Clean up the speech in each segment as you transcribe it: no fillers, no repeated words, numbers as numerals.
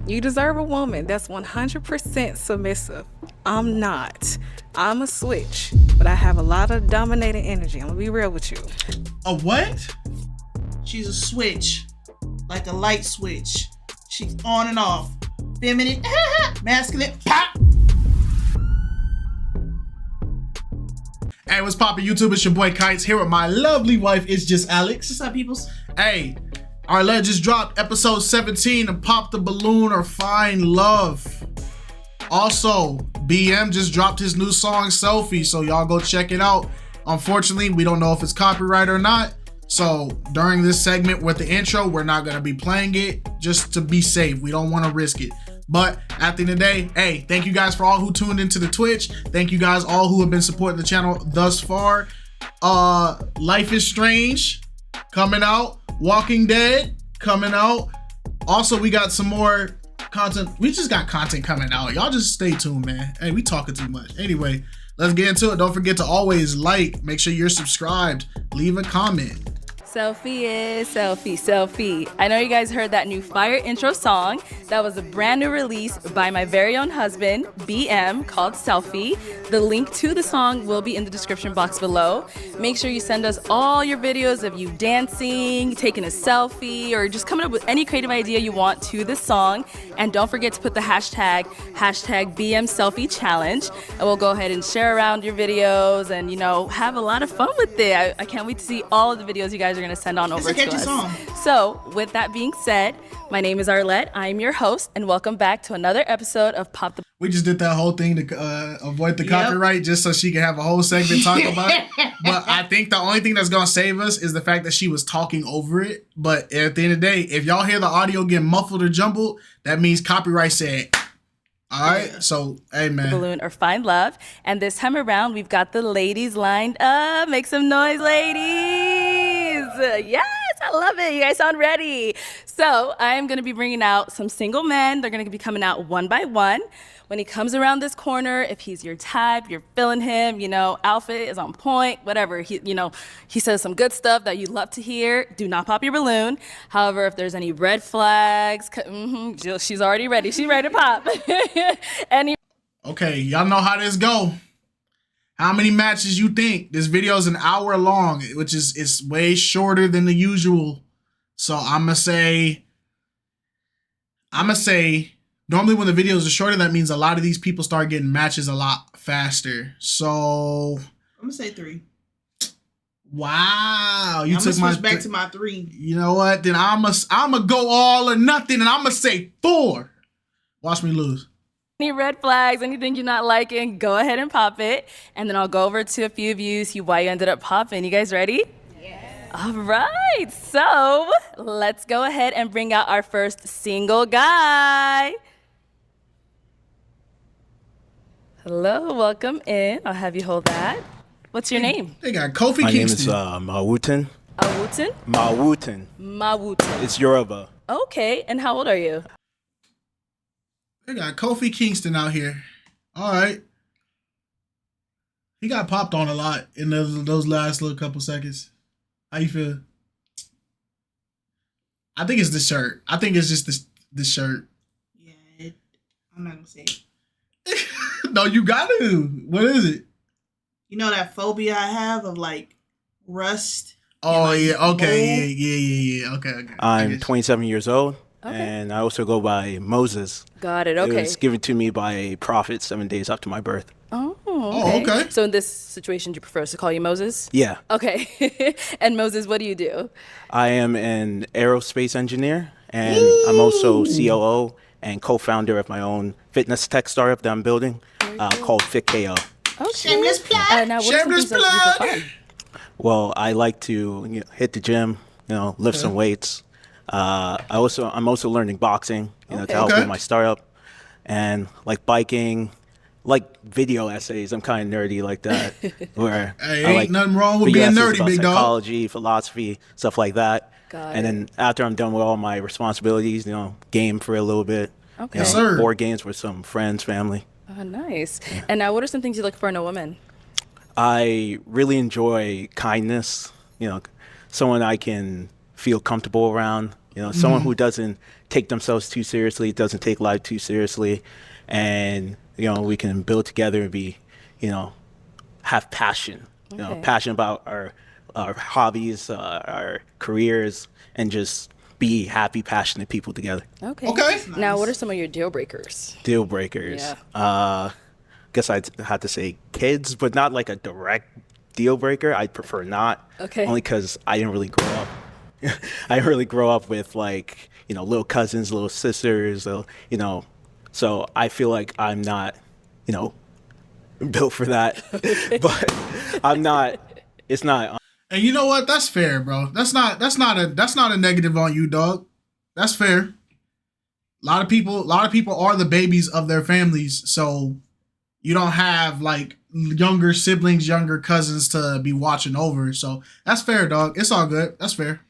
You deserve a woman that's 100% submissive. I'm not. I'm a switch, but I have a lot of dominating energy. I'm gonna be real with you. A what? She's a switch, like a light switch. She's on and off. Feminine, masculine, pop. Hey, what's poppin' YouTube? It's your boy KiteZz here with my lovely wife, It's Just Alex. What's up, peoples? Hey, Arlette just dropped episode 17 of Pop the Balloon or Find Love. Also, BM just dropped his new song, Selfie, so y'all go check it out. Unfortunately, we don't know if it's copyright or not. So during this segment with the intro, we're not gonna be playing it just to be safe. We don't wanna risk it. But at the end of the day, hey, thank you guys for all who tuned into the Twitch. Thank you guys all who have been supporting the channel thus far. Life is Strange coming out. Walking Dead coming out. Also, we got some more content. We just got content coming out. Y'all just stay tuned, man. Hey, we talking too much. Anyway, let's get into it. Don't forget to always like, make sure you're subscribed, leave a comment. Selfie is selfie, selfie. I know you guys heard that new fire intro song. That was a brand new release by my very own husband, BM, called Selfie. The link to the song will be in the description box below. Make sure you send us all your videos of you dancing, taking a selfie, or just coming up with any creative idea you want to this song. And don't forget to put the hashtag BM Selfie Challenge. And we'll go ahead and share around your videos and, you know, have a lot of fun with it. I can't wait to see all of the videos you guys are going to send on over to us. Song. So with that being said, my name is Arlette. I'm your host, and welcome back to another episode of Pop the. We just did that whole thing to avoid the copyright just so she can have a whole segment talking about it. But I think the only thing that's going to save us is the fact that she was talking over it. But at the end of the day, if y'all hear the audio get muffled or jumbled, that means copyright said. All right, so, hey, man. Balloon or Find Love. And this time around, we've got the ladies lined up. Make some noise, ladies. Yes, I love it. You guys sound ready. So I'm going to be bringing out some single men. They're going to be coming out one by one. When he comes around this corner, if he's your type, you're feeling him, you know, outfit is on point, whatever. He says some good stuff that you'd love to hear. Do not pop your balloon. However, if there's any red flags, she's already ready. She's ready to pop. Okay, y'all know how this go. How many matches you think? This video is an hour long, which is way shorter than the usual. So I'm gonna say, normally when the videos are shorter, that means a lot of these people start getting matches a lot faster. So I'm gonna say 3. Wow, I'm gonna switch back to my 3. You know what? Then I'm gonna go all or nothing, and I'm gonna say 4. Watch me lose. Any red flags, anything you're not liking, go ahead and pop it. And then I'll go over to a few of you, see why you ended up popping. You guys ready? Yes. All right, so let's go ahead and bring out our first single guy. Hello, welcome in. I'll have you hold that. What's your name? They got Kofi My Kingston. name is Mawutin. Awutin? Mawutin. Mawutin. It's Yoruba. Okay, and how old are you? They got Kofi Kingston out here. All right. He got popped on a lot in those last little couple seconds. How you feel? I think it's the shirt. I think it's just the shirt. Yeah, I'm not gonna say it. No, you got to. What is it? You know that phobia I have of like rust? Oh, like, yeah. Okay. mold? Yeah. Okay. I'm 27 years old, Okay. and I also go by Moses. Got it, okay. It was given to me by a prophet 7 days after my birth. Oh, Oh, okay. So in this situation, do you prefer us to call you Moses? Yeah. Okay. And Moses, what do you do? I am an aerospace engineer, and I'm also COO and co-founder of my own fitness tech startup that I'm building called FitKO. Okay. Shameless plug. Now, what are some Shameless things that you do for plug. fun? Well, I like to hit the gym, lift some weights. I'm also learning boxing, to help Okay. with my startup, and like biking, like video essays. I'm kind of nerdy like that. Where Hey, I ain't like nothing wrong with video being essays nerdy, about big dog. psychology, philosophy, stuff like that. Got and then after I'm done with all my responsibilities, game for a little bit. Okay. Yes, sir. Board games with some friends, family. Oh, nice. And now, what are some things you look for in a woman? I really enjoy kindness. Someone I can feel comfortable around. You know, someone who doesn't take themselves too seriously, doesn't take life too seriously, and you know, we can build together and be, you know, have passion. You know, passion about our hobbies, our careers, and just be happy, passionate people together. Okay. Okay. Now, what are some of your deal breakers? Deal breakers. Yeah. Guess I'd have to say kids, but not like a direct deal breaker. I'd prefer not. Okay. Only because I didn't really grow up. I didn't really grow up with like, you know, little cousins, little sisters, you know. So I feel like I'm not, you know, built for that. But I'm not. It's not. And you know what? That's fair, bro. That's not a negative on you, dog. That's fair. A lot of people are the babies of their families, so you don't have like younger siblings, younger cousins to be watching over. So that's fair, dog. It's all good. That's fair.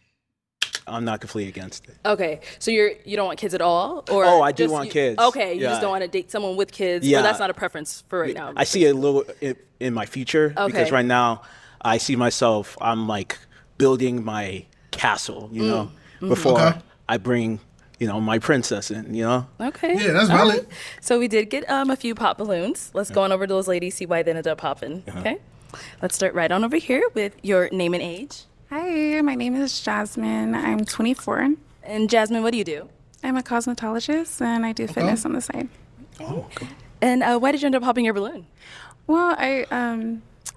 I'm not completely against it. Okay, so you don't want kids at all, or Oh, I do want kids. Okay, you Yeah. just don't want to date someone with kids. Yeah. Or that's not a preference for right now. I see it a little in my future because Okay. right now I see myself, I'm like building my castle, you know, before Okay. I bring, you know, my princess in, you know? Okay. Yeah, that's All valid. right. So we did get a few pop balloons. Let's go on over to those ladies, see why they ended up popping. Okay. Let's start right on over here with your name and age. Hi, my name is Jasmine. I'm 24. And Jasmine, what do you do? I'm a cosmetologist and I do fitness on the side. Oh, cool. And why did you end up popping your balloon? Well,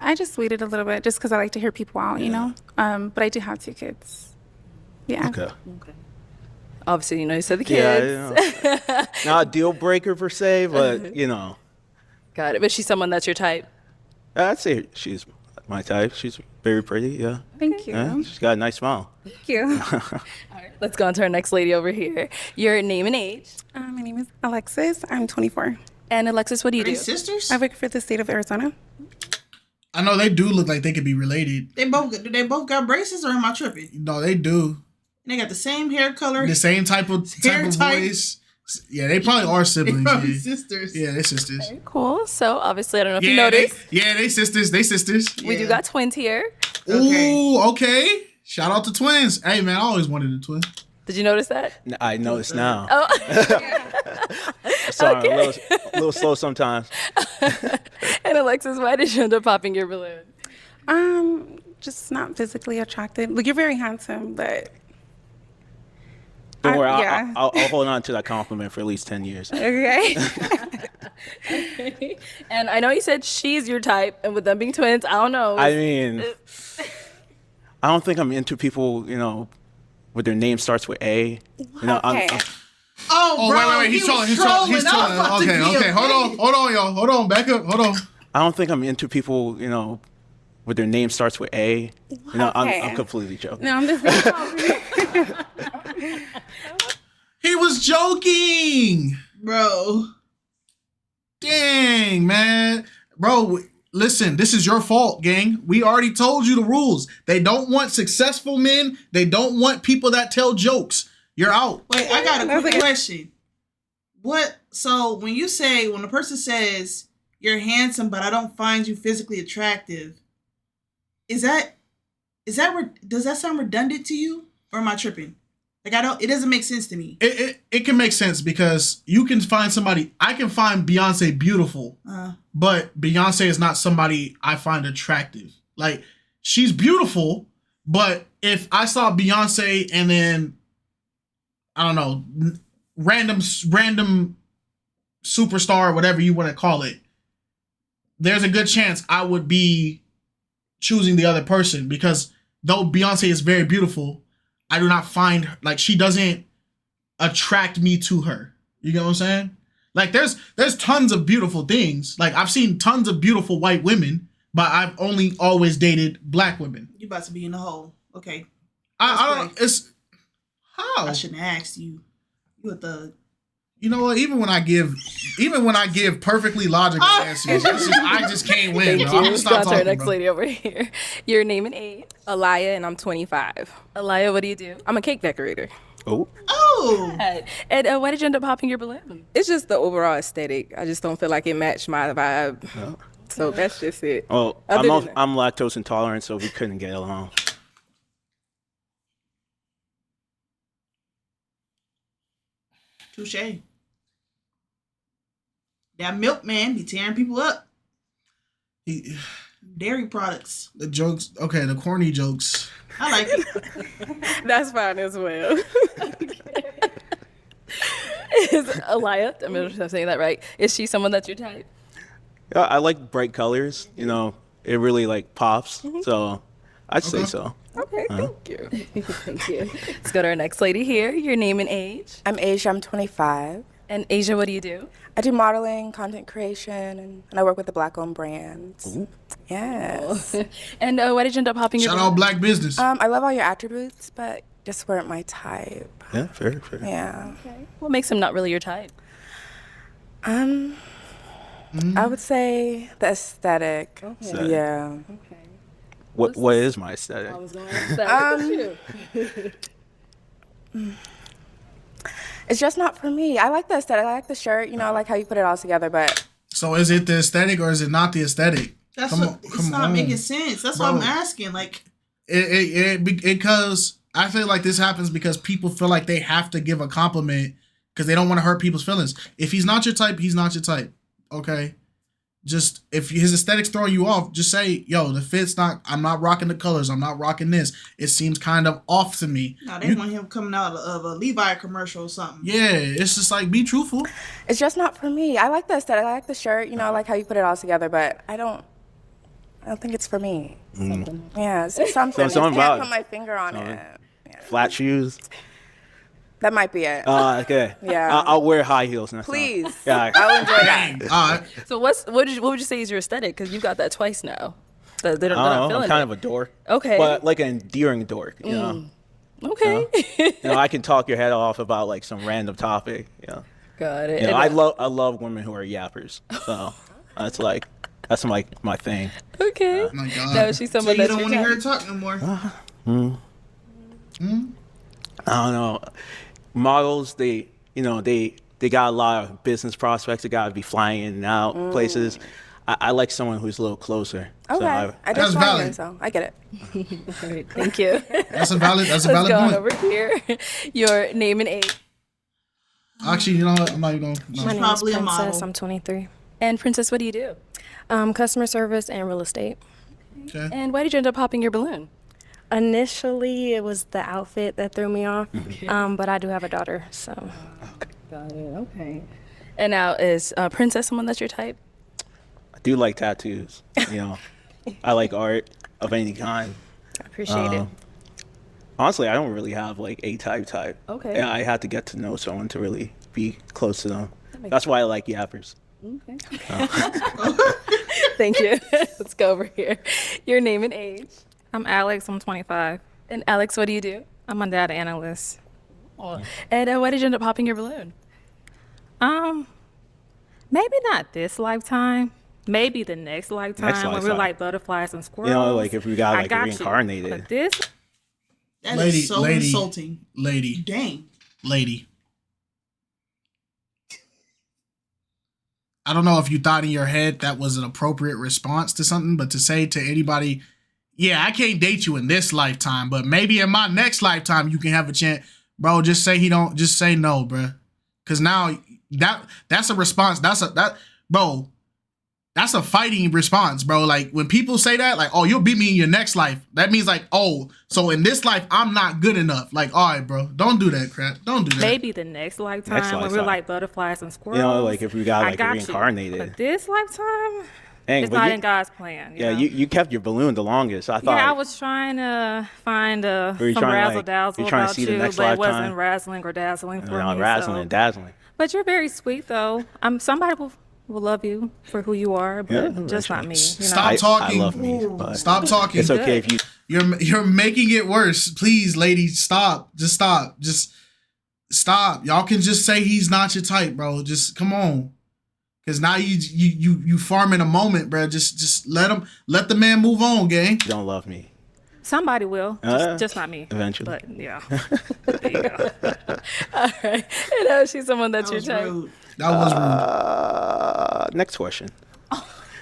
I just waited a little bit just because I like to hear people out, you know. But I do have 2 kids. Yeah. Okay. Obviously, you know, you said the Yeah, kids. you know, not a deal breaker per se, but, you know, Got it. But she's someone that's your type. I'd say she's my type. She's very pretty, yeah. Thank you. Yeah, she's got a nice smile. Thank you. Let's go on to our next lady over here. Your name and age. My name is Alexis. I'm 24. And Alexis, what do you Are they do? sisters? I work for the state of Arizona. I know they do look like they could be related. They both got braces, or am I tripping? No, they do. They got the same hair color. The same type of Hair type. voice. Yeah, they probably are They siblings. probably Yeah. sisters. Yeah, they sisters. Cool. So obviously, I don't know if you Yeah, noticed. they sisters. They sisters. We do Yeah. got twins here. Okay. Ooh, okay. Shout out to twins. Hey man, I always wanted a twin. Did you notice that? I notice now. Oh, Sorry, a little slow sometimes. and Alexis, why did you end up popping your balloon? Just not physically attracted. Look, you're very handsome, but Don't worry, yeah. I'll hold on to that compliment for at least 10 years. okay. And I know you said she's your type, and with them being twins, I don't know. I mean, I don't think I'm into people, you know, with their name starts with A. You know, Okay. Oh, bro, wait. he He's was trolling. He's I was trolling. about to Okay, be okay. offended. Hold on, y'all. Hold on. Back up. Hold on. I don't think I'm into people, you know, with their name starts with A. You know, Okay. I'm completely joking. No, I'm just He was joking. Bro. Dang, man. Bro, listen, this is your fault, gang. We already told you the rules. They don't want successful men. They don't want people that tell jokes. You're out. Wait, I got a quick question. So when a person says you're handsome, but I don't find you physically attractive, does that sound redundant to you? Or am I tripping? Like, it doesn't make sense to me. It can make sense because you can find somebody. I can find Beyonce beautiful, but Beyonce is not somebody I find attractive. Like, she's beautiful, but if I saw Beyonce and then, I don't know, random superstar, whatever you want to call it, there's a good chance I would be choosing the other person because though Beyonce is very beautiful, I do not find her, like, she doesn't attract me to her. You get what I'm saying? Like, there's tons of beautiful things. Like, I've seen tons of beautiful white women, but I've only always dated black women. You about to be in the hole. Okay. I don't. It's how I shouldn't have asked you. You a thug. You know what? Even when I give perfectly logical answers, I just can't win. Thank Bro. I'm you. gonna stop Let's go to our talking, next bro. lady over here. Your name and age. Alaya, and I'm 25. Alaya, what do you do? I'm a cake decorator. Oh, Oh. And why did you end up popping your balloon? It's just the overall aesthetic. I just don't feel like it matched my vibe. So that's just it. well, Other than that. I'm lactose intolerant, so we couldn't get along. Touche. That milkman be tearing people up. Dairy products. The jokes, okay, the corny jokes. I like it. That's fine as well. Is Aliyah, I'm saying that right, is she someone that's your type? Yeah, I like bright colors. You know, it really like pops. So I'd say so. Okay, thank you. Thank you. Let's go to our next lady here. Your name and age. I'm Asia, I'm 25. And Asia, what do you do? I do modeling, content creation, and I work with the Black-owned brands. Ooh. Yes. And why did you end up hopping your Shout out Black business. I love all your attributes, but just weren't my type. Yeah, fair. Yeah. Okay. What makes him not really your type? I would say the aesthetic. Okay. Yeah. Okay. What is my aesthetic? I was going to ask that. It's just not for me. I like the aesthetic. I like the shirt. You know, I like how you put it all together, but... So is it the aesthetic or is it not the aesthetic? It's not making sense. That's what I'm asking. Like, because I feel like this happens because people feel like they have to give a compliment because they don't want to hurt people's feelings. If he's not your type, he's not your type. Okay? Just, if his aesthetic's throwing you off, just say, yo, the fit's not, I'm not rocking the colors. I'm not rocking this. It seems kind of off to me. no, they want him coming out of a Levi commercial or something. Yeah, it's just like, be truthful. It's just not for me. I like the aesthetic. I like the shirt. You know, I like how you put it all together, but I don't think it's for me. Yeah, it's something. So I can't put my finger on it. Yeah. Flat shoes. That might be it. Okay. Yeah. I'll wear high heels next time. Please. Yeah. I'll enjoy that. All right. So what would you say is your aesthetic? Because you got that twice now. They're I not don't know. feeling I'm kind it. of a dork. Okay. But like an endearing dork, you know. Okay. You know, I can talk your head off about like some random topic. You know. Got it. You know, And, I love women who are yappers. So that's like my thing. okay. Oh my God. No, she's So someone you that's don't your want to hear type. her talk no more. I don't know. Models, they got a lot of business prospects. They got to be flying in and out places. I like someone who's a little closer. Okay. So I That's just valid. valid. So I get it. Great. Thank you. That's a valid Let's go on point. over here. Your name and age. Actually, you know what? I'm not even going My name Probably is a model. Princess. I'm 23. And Princess, what do you do? Customer service and real estate. Okay. And why did you end up popping your balloon? Initially, it was the outfit that threw me off, but I do have a daughter, so. Got it. Okay. And now is Princess someone that's your type? I do like tattoos. You know, I like art of any kind. I appreciate it. Honestly, I don't really have like a type. Okay. Yeah, I have to get to know someone to really be close to them. That's why I like yappers. Okay. Thank you. Let's go over here. Your name and age. I'm Alex. I'm 25. And Alex, what do you do? I'm a data analyst. And why did you end up popping your balloon? Maybe not this lifetime. Maybe the next lifetime when we're lifetime. like butterflies and squirrels. You know, like if we got I like got you. reincarnated. But this, That is Lady, so lady. insulting. Lady. Dang. I don't know if you thought in your head that was an appropriate response to something, but to say to anybody, yeah, I can't date you in this lifetime, but maybe in my next lifetime you can have a chance. Bro, just say just say no, bro. Cause now that's a response. That's a fighting response, bro. Like when people say that, like, oh, you'll beat me in your next life. That means like, oh, so in this life, I'm not good enough. Like, all right, bro, don't do that crap. Don't do that. maybe the next lifetime when we're lifetime. like butterflies and squirrels. You know, like if we got I like got you. reincarnated. But this lifetime, Dang, it's but not you- in God's plan. Yeah, know? you kept your balloon the longest. I thought. Yeah, I was trying to find Were some you trying to, razzle like, dazzle you trying to about see the you, next but it lifetime? wasn't razzling or dazzling for me. razzling so. and dazzling. But you're very sweet, though. Somebody will love you for who you are, but Yeah, just not me. You know? Stop talking. I love me, but Stop talking. it's okay if you. You're making it worse. Please, lady, stop. Just stop. Just stop. Y'all can just say he's not your type, bro. Just come on. Cause now you farming a moment, bro. Just let the man move on, gang. You don't love me. Somebody will, just not me. Eventually. But yeah, there you go. All right. And she's someone that's That your was type. rude. That was rude. Next question.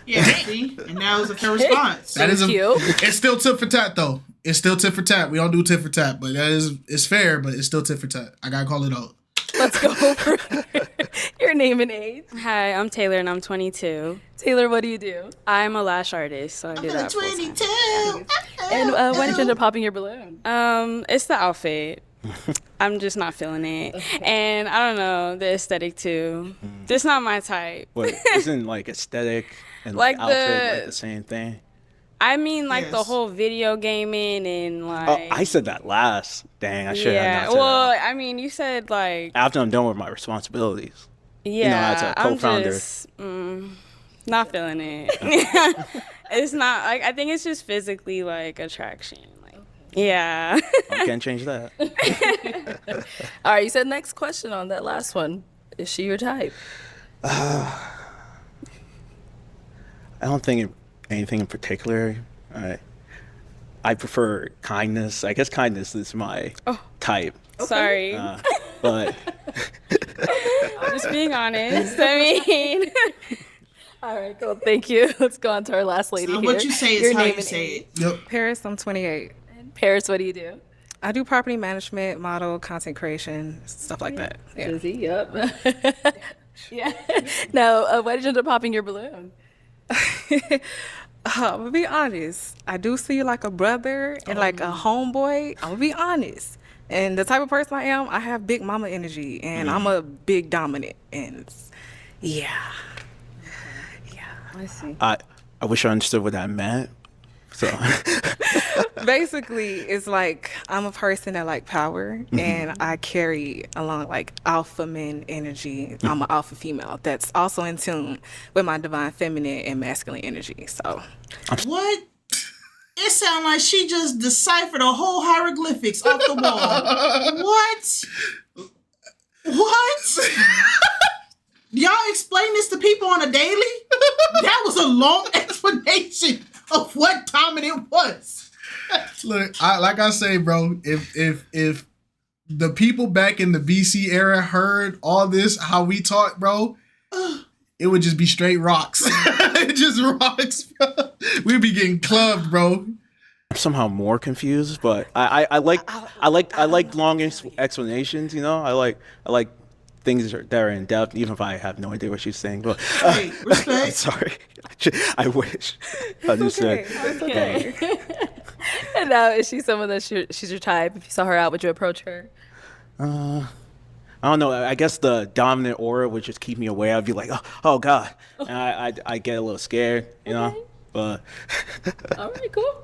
Yeah, see? And now it's a fair response. That is cute. It's still tit for tat though. It's still tit for tat. We don't do tit for tat, but it's fair, but it's still tit for tat. I gotta call it out. Let's let's go over your name and age. Hi, I'm Taylor and I'm 22. Taylor, what do you do? I'm a lash artist, so I do that. 22. And why did you end up popping your balloon? It's the outfit. I'm just not feeling it. And I don't know, the aesthetic too. Just not my type. But isn't like aesthetic and Like outfit like the same thing? I mean, like the Yes. whole video gaming and like. Oh, I said that last. Dang, I should have Yeah, not said well, that. I mean, you said like. After I'm done with my responsibilities. Yeah, as a I'm co-founder. just not feeling it. It's not like I think it's just physically like attraction. Like, yeah. I can't change that. All right, you said next question on that last one. Is she your type? I don't think anything in particular. I prefer kindness. I guess kindness is my type. Sorry. But I'm just being honest. I mean. All right, cool. Thank you. Let's go on to our last lady So here. what you say is Your how name you and say age. it. Yep. Paris, I'm 28. Paris, what do you do? I do property management, model, content creation, stuff like that. Yeah. Busy, yep. Yeah. Now, why did you end up popping your balloon? I'm gonna be honest. I do see you like a brother and like a homeboy. I'm gonna be honest. And the type of person I am, I have big mama energy, and I'm a big dominant. And yeah. I see. I wish I understood what that meant. So Basically, it's like I'm a person that like power, and I carry along like alpha men energy. I'm an alpha female that's also in tune with my divine feminine and masculine energy. So What? It sounds like she just deciphered a whole hieroglyphics off the wall. What? What? Y'all explain this to people on a daily? That was a long explanation of what dominant was. Look, like I say, bro, if the people back in the BC era heard all this, how we talk, bro, it would just be straight rocks. It just rocks, bro. We'd be getting clubbed, bro. I'm somehow more confused, but I like long explanations. You know, I like things that are in depth, even if I have no idea what she's saying. But Hey, respect. sorry, I wish I understood. it's okay. And now, is she someone that she's your type? If you saw her out, would you approach her? I don't know. I guess the dominant aura would just keep me away. I'd be like, oh God, and I get a little scared, you know. But All right, cool.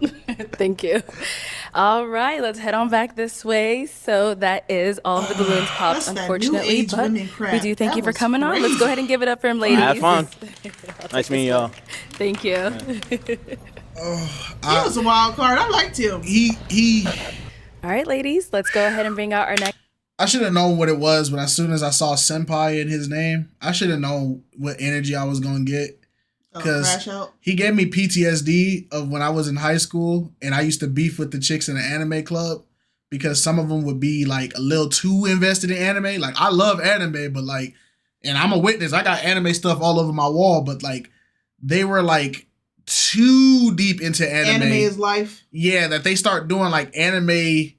Thank you. All right, let's head on back this way. So that is all of the balloons popped, That's that new unfortunately. age But women crap. we do thank That you for was coming on. Let's go ahead and give it up for him, ladies. have fun. Nice meeting y'all. Thank you. He was a wild card. I liked him. He All right, ladies, let's go ahead and bring out our next. I should have known what it was, but as soon as I saw Senpai in his name, I should have known what energy I was gonna get. Because Crash out. he gave me PTSD of when I was in high school and I used to beef with the chicks in the anime club because some of them would be like a little too invested in anime. Like I love anime, but like, and I'm a witness, I got anime stuff all over my wall, but like they were like too deep into anime. Anime is life. Yeah, that they start doing like anime.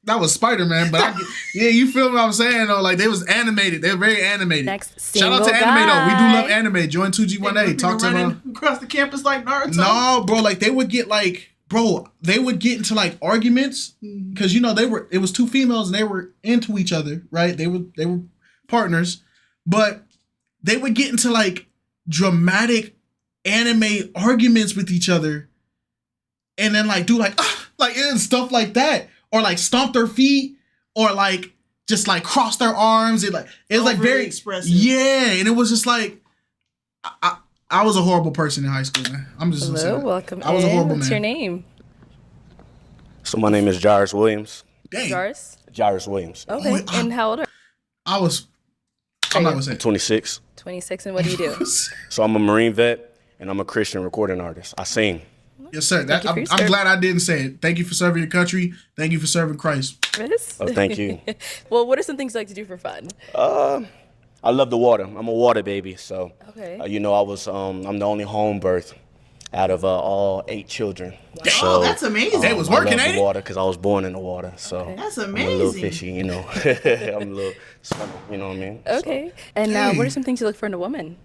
That was Spider-Man, but yeah, you feel what I'm saying though? Like they was animated. They're very animated. Next Shout out to single anime though. We do guy. love anime. Join 2G1A. Talk to running them. across the campus like Naruto. No, bro. Like they would get into like arguments because you know it was two females and they were into each other, right? They were partners, but they would get into like dramatic anime arguments with each other, and then like do like and stuff like that. Or like stomp their feet, or like just like cross their arms. It was like very expressive. Yeah, and it was just like I was a horrible person in high school, man. I'm just gonna say Hello, that. welcome I was a in. horrible What's man. your name? So my name is Jairus Williams. Dang. Jairus? Jairus Williams. Okay, and how old are I'm not gonna say 26. 26, and what do you do? So I'm a Marine vet and I'm a Christian recording artist. I sing. Yes, sir. Thank you for your I'm service. glad I didn't say it. Thank you for serving your country. Thank you for serving Christ. Chris? Oh, thank you. Well, what are some things you like to do for fun? I love the water. I'm a water baby. So, Okay. you know, I'm the only home birth out of all 8 children. Oh, that's amazing. They was working, I love ain't the it? water because I was born in the water. So That's I'm a little amazing. fishy, you know. I'm a little swimmer, you know what I mean? Okay. And what are some things you look for in a woman?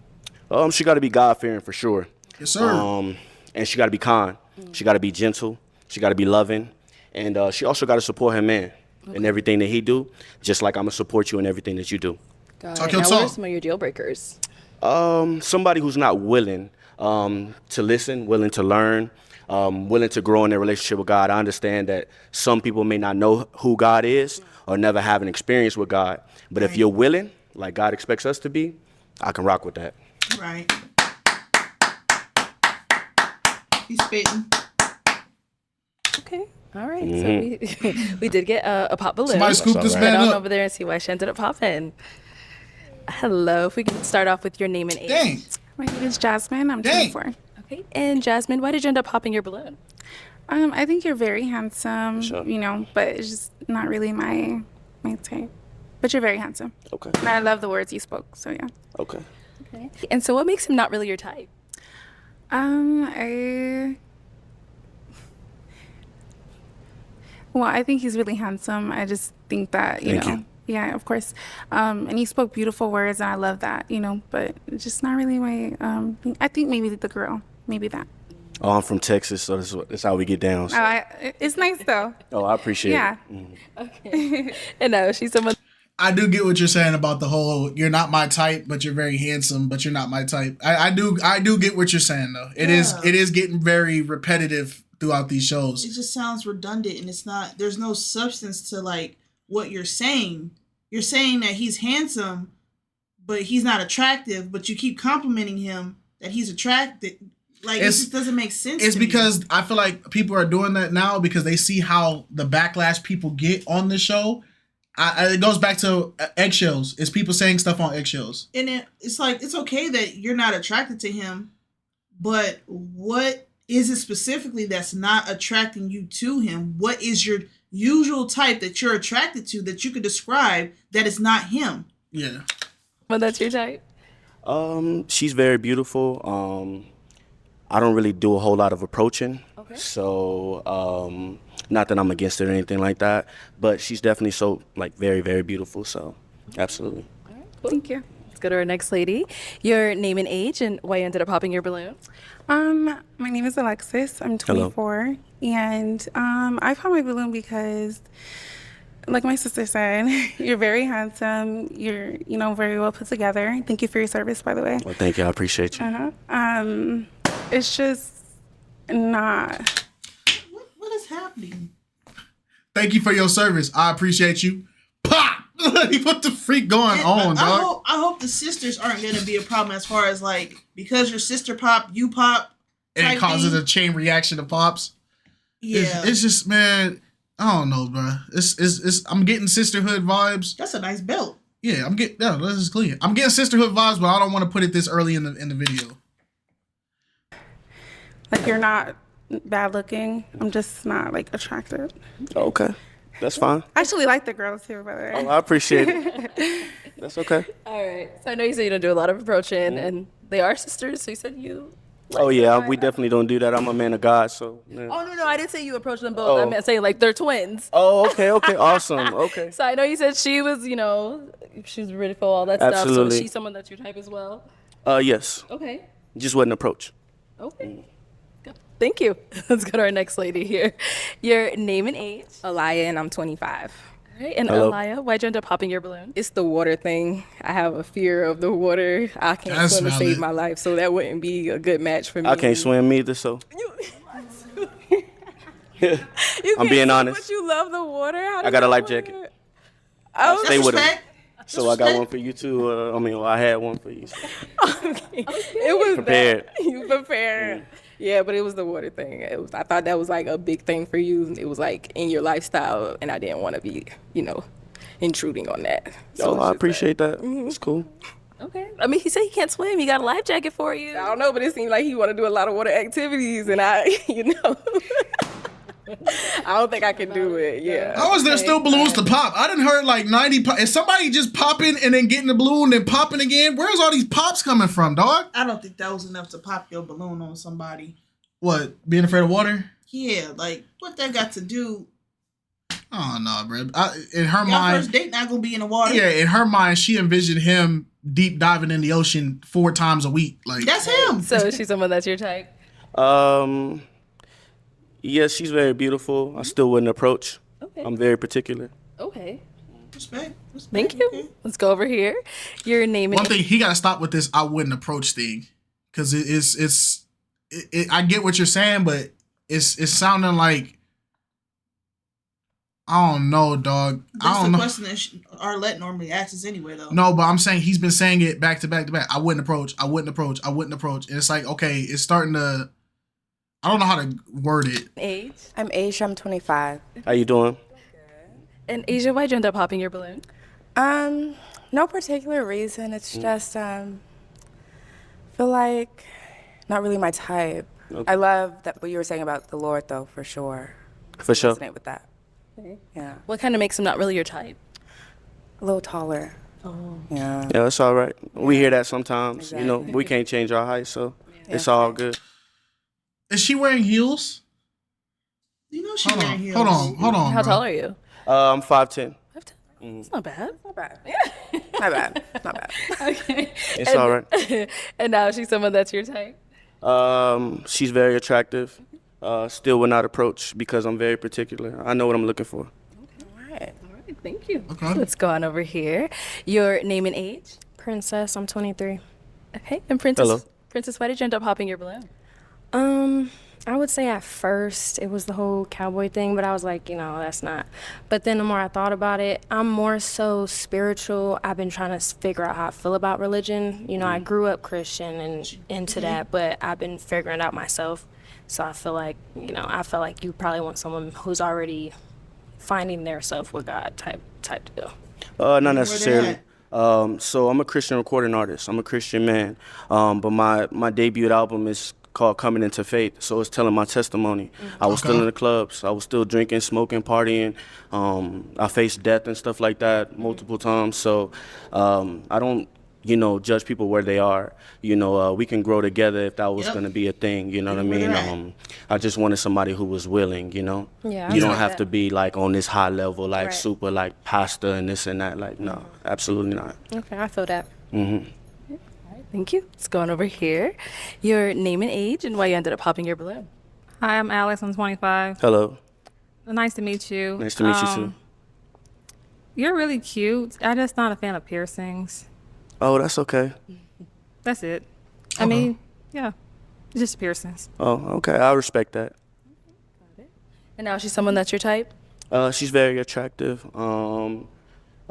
She got to be God-fearing for sure. Yes, sir. And she got to be kind. She got to be gentle. She got to be loving. And she also got to support her man in everything that he do, just like I'm going to support you in everything that you do. Got Talk it. your Now, what are talk. some of your deal breakers? Somebody who's not willing to listen, willing to learn, willing to grow in their relationship with God. I understand that some people may not know who God is or never have an experience with God. But if you're willing, like God expects us to be, I can rock with that. Right. He's spitting. Okay. All right. So we did get a pop balloon. Somebody scoop this Head man on up. over there and see why she ended up popping. Hello. If we can start off with your name and age. Dang. My name is Jasmine. I'm 24. Okay. And Jasmine, why did you end up popping your balloon? I think you're very handsome, Sure. you know, but it's just not really my type. But you're very handsome. Okay. And I love the words you spoke, so yeah. Okay. Okay. And so what makes him not really your type? I think he's really handsome. I just think that, Thank you. Yeah, of course. And he spoke beautiful words, and I love that, you know, but it's just not really my, I think maybe the girl, maybe that. Oh, I'm from Texas, so that's how we get down. So. It's nice, though. Oh, I appreciate Yeah. it. Okay. And she's someone. I do get what you're saying about the whole you're not my type, but you're very handsome, but you're not my type. I do get what you're saying though. It is getting very repetitive throughout these shows. It just sounds redundant, and it's not. There's no substance to like what you're saying. You're saying that he's handsome, but he's not attractive. But you keep complimenting him that he's attractive. Like it just doesn't make sense. It's to me. because I feel like people are doing that now because they see how the backlash people get on the show. It goes back to eggshells. It's people saying stuff on eggshells. And it's like, it's okay that you're not attracted to him, but what is it specifically that's not attracting you to him? What is your usual type that you're attracted to that you could describe that is not him? Yeah. Well, that's your type. She's very beautiful. I don't really do a whole lot of approaching. Okay. So, not that I'm against it or anything like that, but she's definitely so like very, very beautiful. So, absolutely. All right, cool. Thank you. Let's go to our next lady. Your name and age and why you ended up popping your balloon. My name is Alexis. I'm 24. Hello. And I popped my balloon because, like my sister said, you're very handsome. You're, very well put together. Thank you for your service, by the way. Well, thank you. I appreciate you. It's just not. What is happening? Thank you for your service. I appreciate you. Pop! What the freak going on, dog? I hope the sisters aren't going to be a problem as far as like, because your sister popped, you pop. And it causes a chain reaction of pops. Yeah. It's just, man, I don't know, bro. It's I'm getting sisterhood vibes. That's a nice belt. Yeah, this is clear. I'm getting sisterhood vibes, but I don't want to put it this early in the video. Like, you're not bad looking. I'm just not, like, attracted. Okay. That's fine. I actually like the girls too, by the way. Oh, I appreciate it. That's okay. All right. So I know you said you don't do a lot of approaching, and they are sisters, so you said you... Oh, yeah, we definitely don't do that. I'm a man of God, so... Yeah. Oh, no, I didn't say you approach them both. I meant saying, like, they're twins. Oh, okay, awesome, okay. So I know you said she was, she was ready for all that Absolutely. stuff. So is she someone that's your type as well? Yes. Okay. Just wasn't approach. Okay. Thank you. Let's go to our next lady here. Your name and age. Alaya, and I'm 25. All right. And Hello. Alaya, why'd you end up popping your balloon? It's the water thing. I have a fear of the water. I can't That's swim to valid. save my life, so that wouldn't be a good match for me. I can't swim either, so... You I'm being honest. But you love the water. I got a life jacket. Oh, Stay with him. Respect. So I got one for you too. I had one for you. okay. It was Prepared. that. You prepared. Yeah, but it was the water thing. I thought that was like a big thing for you. It was like in your lifestyle, and I didn't want to be, intruding on that. So I appreciate that. It's cool. Okay. I mean, he said he can't swim. He got a life jacket for you. I don't know, but it seemed like he want to do a lot of water activities, and I don't think I can do it. Yeah. How is there still balloons to pop? I done heard like 90 pop. Is somebody just popping and then getting the balloon and popping again? Where's all these pops coming from, dog? I don't think that was enough to pop your balloon on somebody. What? Being afraid of water? Yeah, like what that got to do? Oh no, bro. In her Your mind, first date not gonna be in the water. Yeah, in her mind, she envisioned him deep diving in the ocean 4 times a week. Like that's him. So is she someone that's your type? Yes, she's very beautiful. I still wouldn't approach. Okay. I'm very particular. Okay. Respect. Thank you. Okay. Let's go over here. Your name. One thing he got to stop with this. I wouldn't approach thing, because it's. I get what you're saying, but it's sounding like. I don't know, dog. That's the question that Arlette normally asks anyway, though. No, but I'm saying he's been saying it back to back to back. I wouldn't approach. I wouldn't approach. I wouldn't approach. And it's like, okay, it's starting to. I don't know how to word it. Age? I'm Asia. I'm 25. How you doing? And Asia, why'd you end up popping your balloon? No particular reason. It's just feel like not really my type. Okay. I love that what you were saying about the Lord, though, for sure. For sure. Resonate with that. Okay. Yeah. What kind of makes him not really your type? A little taller. Oh. Yeah. Yeah, it's all right. We hear that sometimes. Exactly. You know, we can't change our height, so it's all good. Is she wearing heels? You know she's wearing heels. Hold on. How bro. tall are you? I'm 5'10". It's not bad. Not bad. Not bad. Not bad. Okay. It's all right. And now she's someone that's your type? She's very attractive. Still would not approach because I'm very particular. I know what I'm looking for. All right. Thank you. Okay. Let's go on over here. Your name and age? Princess, I'm 23. Okay. And Princess? Hello. Princess, why did you end up popping your balloon? I would say at first it was the whole cowboy thing, but I was like, that's not. But then the more I thought about it, I'm more so spiritual. I've been trying to figure out how I feel about religion. I grew up Christian and into that, but I've been figuring it out myself. So I feel like, you probably want someone who's already finding their self with God type deal. Not necessarily. So I'm a Christian recording artist. I'm a Christian man. But my debut album is called Coming Into Faith. So it's telling my testimony. I was still in the clubs. I was still drinking, smoking, partying. I faced death and stuff like that multiple times. So I don't, judge people where they are. We can grow together if that was going to be a thing. You know what I mean? I just wanted somebody who was willing, Yeah, You don't have to be like on this high level, like super like pastor and this and that. Like, no, absolutely not. Okay, I feel that. Mm-hmm. Thank you. Let's go on over here. Your name and age and why you ended up popping your balloon. Hi, I'm Alex. I'm 25. Hello. Nice to meet you. Nice to meet you too. You're really cute. I'm just not a fan of piercings. Oh, that's okay. That's it. I mean, yeah, just piercings. Oh, okay. I respect that. And now she's someone that's your type? She's very attractive.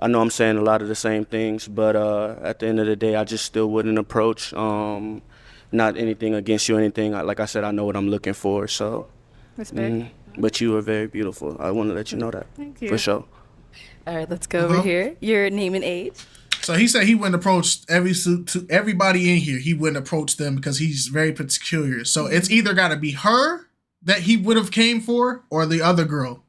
I know I'm saying a lot of the same things, but at the end of the day, I just still wouldn't approach. Not anything against you or anything. Like I said, I know what I'm looking for. So, Respect. But you are very beautiful. I want to let you know that. Thank you. For sure. All right, let's go over here. Your name and age? So he said he wouldn't approach everybody in here. He wouldn't approach them because he's very particular. So it's either got to be her that he would have came for or the other girl.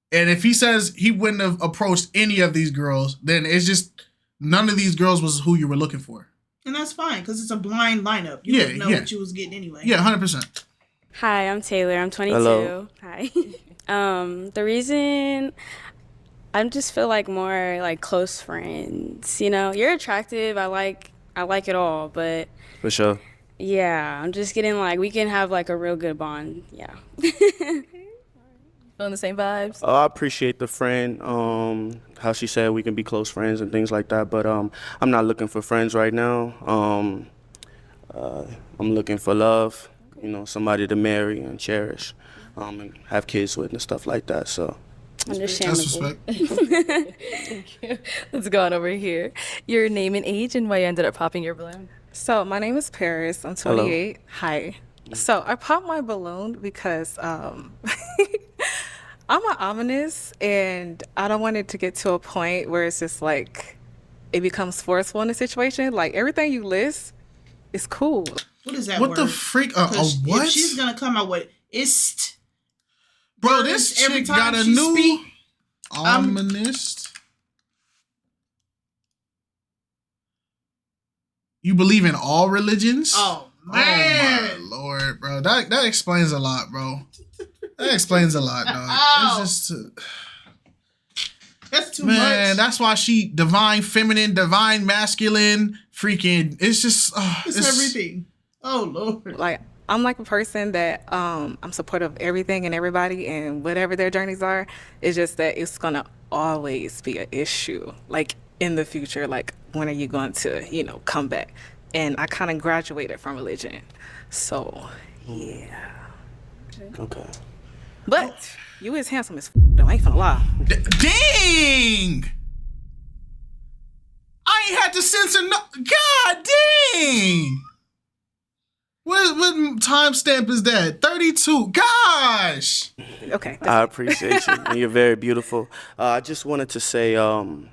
And if he says he wouldn't have approached any of these girls, then it's just none of these girls was who you were looking for. And that's fine because it's a blind lineup. You didn't know what you was getting anyway. Yeah, 100%. Hi, I'm Taylor. I'm 22. Hello. Hi. The reason I just feel like more like close friends. You're attractive. I like it all, but For sure. yeah, I'm just getting like we can have like a real good bond. Yeah. Feeling the same vibes? I appreciate the friend, how she said we can be close friends and things like that, but I'm not looking for friends right now. I'm looking for love, somebody to marry and cherish, and have kids with and stuff like that. So Understandable. Thank you. Let's go on over here. Your name and age and why you ended up popping your balloon. So my name is Paris. I'm 28. Hi. So I popped my balloon because I'm an ominous and I don't want it to get to a point where it's just like it becomes forceful in a situation. Like everything you list is cool. What is that What word? the freak? If she's going to come out with ist. Bro, this every chick time got a she new speak, ominous. You believe in all religions? Oh, man. Oh, my Lord. Lord, bro. That explains a lot, bro. That explains a lot, dog. It's just that's too much. Man, that's why she divine feminine, divine masculine, freaking. It's just it's everything. Oh Lord. Like I'm like a person that I'm supportive of everything and everybody and whatever their journeys are. It's just that it's gonna always be an issue. Like in the future, like when are you going to, come back? And I kind of graduated from religion, so yeah. Okay. But you is handsome as though. I ain't finna lie. Dang! I ain't had to censor no. God dang! What timestamp is that? 32. Gosh! Okay. I appreciate you. And you're very beautiful. I just wanted to say, from